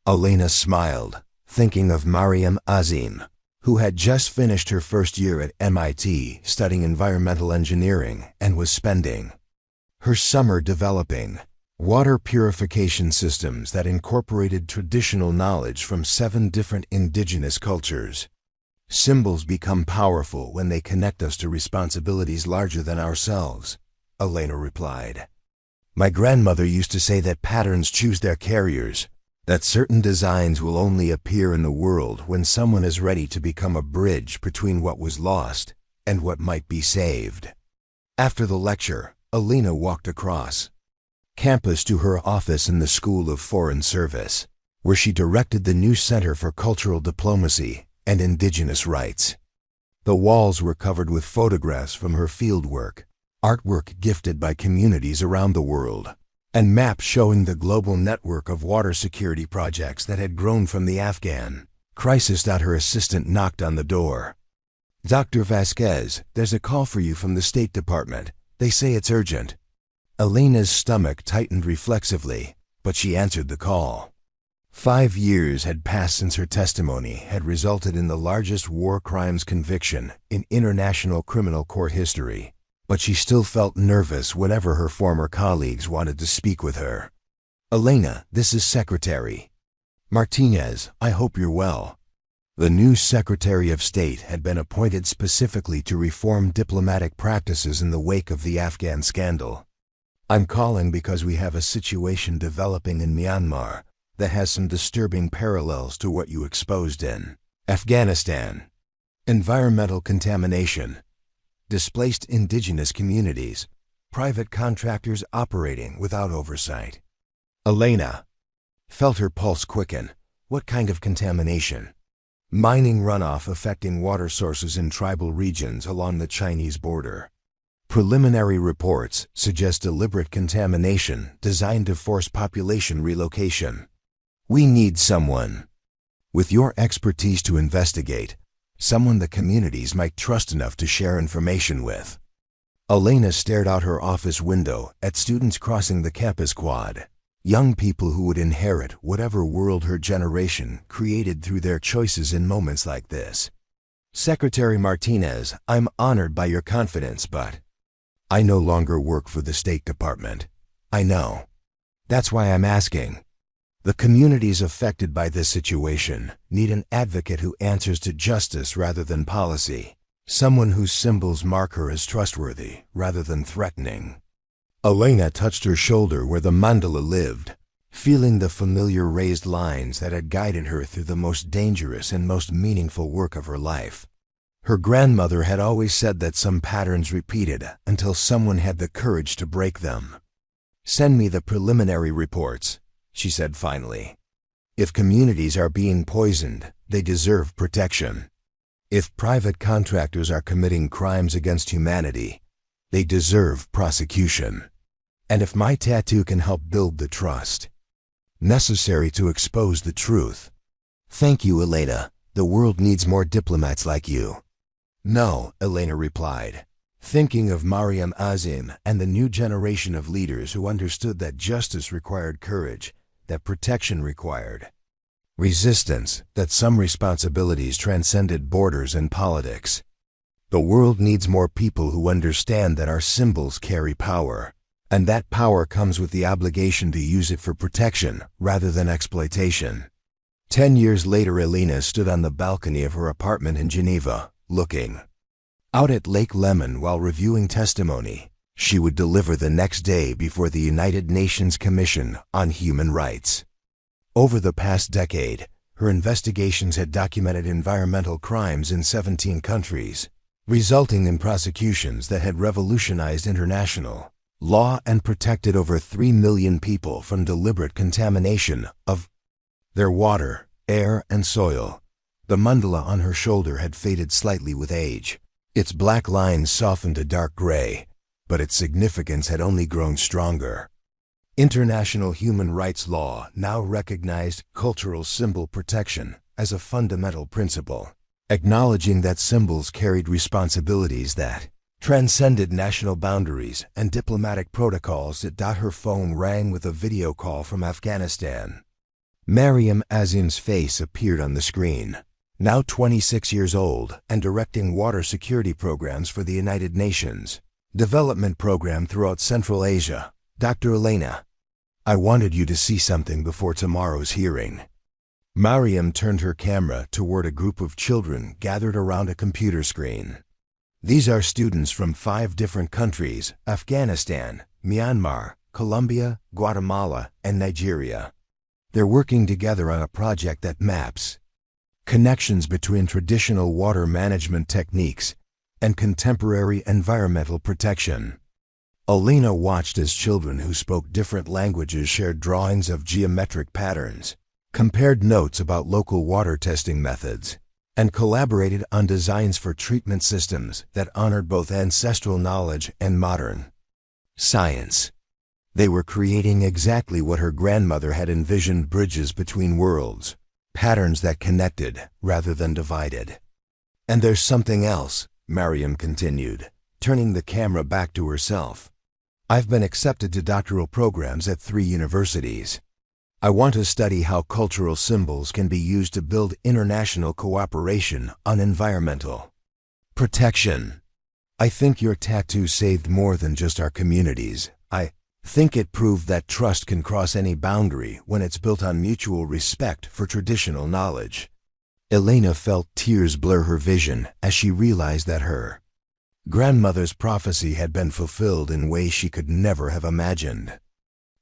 Elena smiled, thinking of Mariam Azim, who had just finished her first year at MIT studying environmental engineering and was spending her summer developing water purification systems that incorporated traditional knowledge from 7 different indigenous cultures. "Symbols become powerful when they connect us to responsibilities larger than ourselves," Elena replied. "My grandmother used to say that patterns choose their carriers, that certain designs will only appear in the world when someone is ready to become a bridge between what was lost and what might be saved." After the lecture, Elena walked across campus to her office in the School of Foreign Service, where she directed the new Center for Cultural Diplomacy and Indigenous Rights. The walls were covered with photographs from her fieldwork, artwork gifted by communities around the world, and maps showing the global network of water security projects that had grown from the Afghan crisis. Her assistant knocked on the door. "Dr. Vasquez, there's a call for you from the State Department. They say it's urgent." Elena's stomach tightened reflexively, but she answered the call. 5 years had passed since her testimony had resulted in the largest war crimes conviction in international criminal court history, but she still felt nervous whenever her former colleagues wanted to speak with her. "Elena, this is Secretary Martinez. I hope you're well." The new Secretary of State had been appointed specifically to reform diplomatic practices in the wake of the Afghan scandal. I'm calling because we have a situation developing in Myanmar that has some disturbing parallels to what you exposed in Afghanistan. Environmental contamination, displaced indigenous communities, private contractors operating without oversight. Elena felt her pulse quicken. What kind of contamination? Mining runoff affecting water sources in tribal regions along the Chinese border. Preliminary reports suggest deliberate contamination designed to force population relocation. We need someone with your expertise to investigate, someone the communities might trust enough to share information with. Elena stared out her office window at students crossing the campus quad. Young people who would inherit whatever world her generation created through their choices in moments like this. Secretary Martinez, I'm honored by your confidence, but I no longer work for the State Department. I know. That's why I'm asking. The communities affected by this situation need an advocate who answers to justice rather than policy. Someone whose symbols mark her as trustworthy rather than threatening. Elena touched her shoulder where the mandala lived, feeling the familiar raised lines that had guided her through the most dangerous and most meaningful work of her life. Her grandmother had always said that some patterns repeated until someone had the courage to break them. Send me the preliminary reports, she said finally. If communities are being poisoned, they deserve protection. If private contractors are committing crimes against humanity, they deserve prosecution. And if my tattoo can help build the trust necessary to expose the truth. Thank you, Elena. The world needs more diplomats like you. No, Elena replied, thinking of Mariam Azim and the new generation of leaders who understood that justice required courage, that protection required resistance, that some responsibilities transcended borders and politics. The world needs more people who understand that our symbols carry power, and that power comes with the obligation to use it for protection rather than exploitation. 10 years later, Elena stood on the balcony of her apartment in Geneva, looking out at Lake Lemon while reviewing testimony she would deliver the next day before the United Nations Commission on Human Rights. Over the past decade, her investigations had documented environmental crimes in 17 countries, resulting in prosecutions that had revolutionized international law and protected over 3 million people from deliberate contamination of their water, air, and soil. The mandala on her shoulder had faded slightly with age. Its black lines softened to dark gray, but its significance had only grown stronger. International human rights law now recognized cultural symbol protection as a fundamental principle, acknowledging that symbols carried responsibilities that transcended national boundaries and diplomatic protocols. Her phone rang with a video call from Afghanistan. Mariam Azim's face appeared on the screen. Now 26 years old and directing water security programs for the United Nations Development Program throughout Central Asia. Dr. Elena, I wanted you to see something before tomorrow's hearing. Mariam turned her camera toward a group of children gathered around a computer screen. These are students from 5 different countries: Afghanistan, Myanmar, Colombia, Guatemala, and Nigeria. They're working together on a project that maps connections between traditional water management techniques and contemporary environmental protection. Elena watched as children who spoke different languages shared drawings of geometric patterns, compared notes about local water testing methods, and collaborated on designs for treatment systems that honored both ancestral knowledge and modern science. They were creating exactly what her grandmother had envisioned: bridges between worlds, patterns that connected rather than divided. And there's something else, Mariam continued, turning the camera back to herself. I've been accepted to doctoral programs at 3 universities. I want to study how cultural symbols can be used to build international cooperation on environmental protection. I think your tattoo saved more than just our communities. I think it proved that trust can cross any boundary when it's built on mutual respect for traditional knowledge. Elena felt tears blur her vision as she realized that her grandmother's prophecy had been fulfilled in ways she could never have imagined.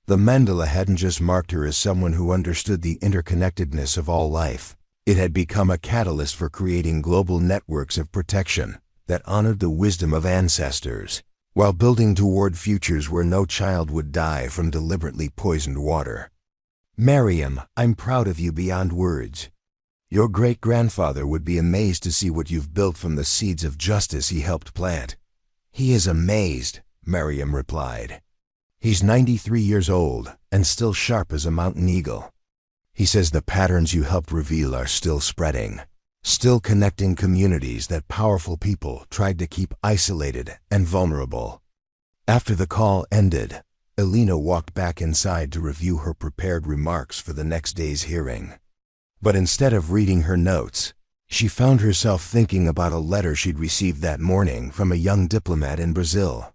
The mandala hadn't just marked her as someone who understood the interconnectedness of all life. It had become a catalyst for creating global networks of protection that honored the wisdom of ancestors, while building toward futures where no child would die from deliberately poisoned water. Mariam, I'm proud of you beyond words. Your great-grandfather would be amazed to see what you've built from the seeds of justice he helped plant. He is amazed, Mariam replied. He's 93 years old and still sharp as a mountain eagle. He says the patterns you helped reveal are still spreading, still connecting communities that powerful people tried to keep isolated and vulnerable. After the call ended, Elena walked back inside to review her prepared remarks for the next day's hearing. But instead of reading her notes, she found herself thinking about a letter she'd received that morning from a young diplomat in Brazil,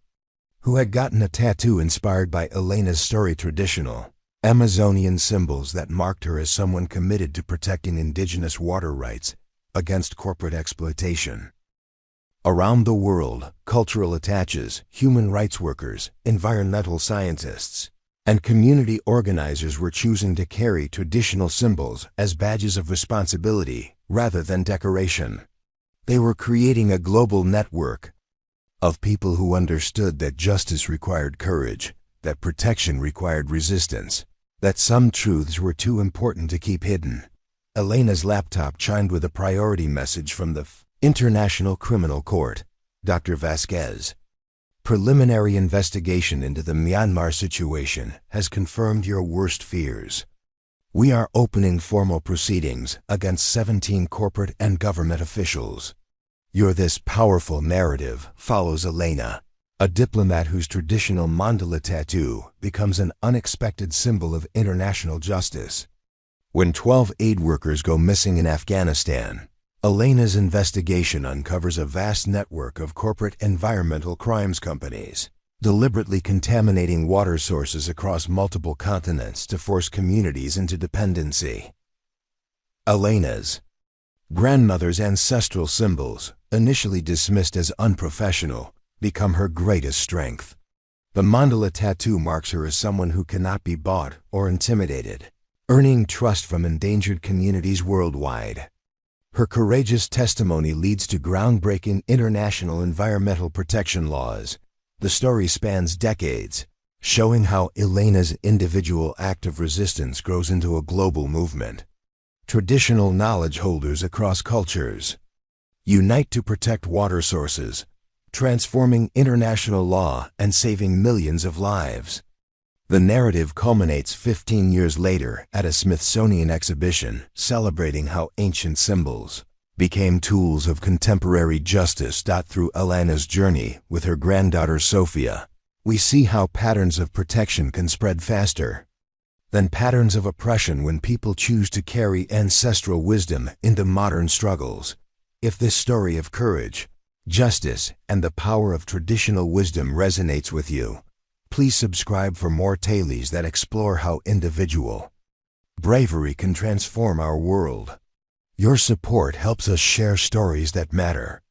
who had gotten a tattoo inspired by Elena's story, traditional Amazonian symbols that marked her as someone committed to protecting indigenous water rights against corporate exploitation. Around the world, cultural attaches, human rights workers, environmental scientists, and community organizers were choosing to carry traditional symbols as badges of responsibility rather than decoration. They were creating a global network of people who understood that justice required courage, that protection required resistance, that some truths were too important to keep hidden. Elena's laptop chimed with a priority message from the International Criminal Court. Dr. Vasquez, preliminary investigation into the Myanmar situation has confirmed your worst fears. We are opening formal proceedings against 17 corporate and government officials. This powerful narrative follows Elena, a diplomat whose traditional mandala tattoo becomes an unexpected symbol of international justice. When 12 aid workers go missing in Afghanistan, Elena's investigation uncovers a vast network of corporate environmental crimes companies, deliberately contaminating water sources across multiple continents to force communities into dependency. Elena's grandmother's ancestral symbols, initially dismissed as unprofessional, become her greatest strength. The mandala tattoo marks her as someone who cannot be bought or intimidated, earning trust from endangered communities worldwide. Her courageous testimony leads to groundbreaking international environmental protection laws. The story spans decades, showing how Elena's individual act of resistance grows into a global movement. Traditional knowledge holders across cultures unite to protect water sources, transforming international law and saving millions of lives. The narrative culminates 15 years later at a Smithsonian exhibition celebrating how ancient symbols became tools of contemporary justice. Through Elena's journey with her granddaughter Sophia, we see how patterns of protection can spread faster than patterns of oppression when people choose to carry ancestral wisdom into modern struggles. If this story of courage, justice, and the power of traditional wisdom resonates with you, please subscribe for more tales that explore how individual bravery can transform our world. Your support helps us share stories that matter.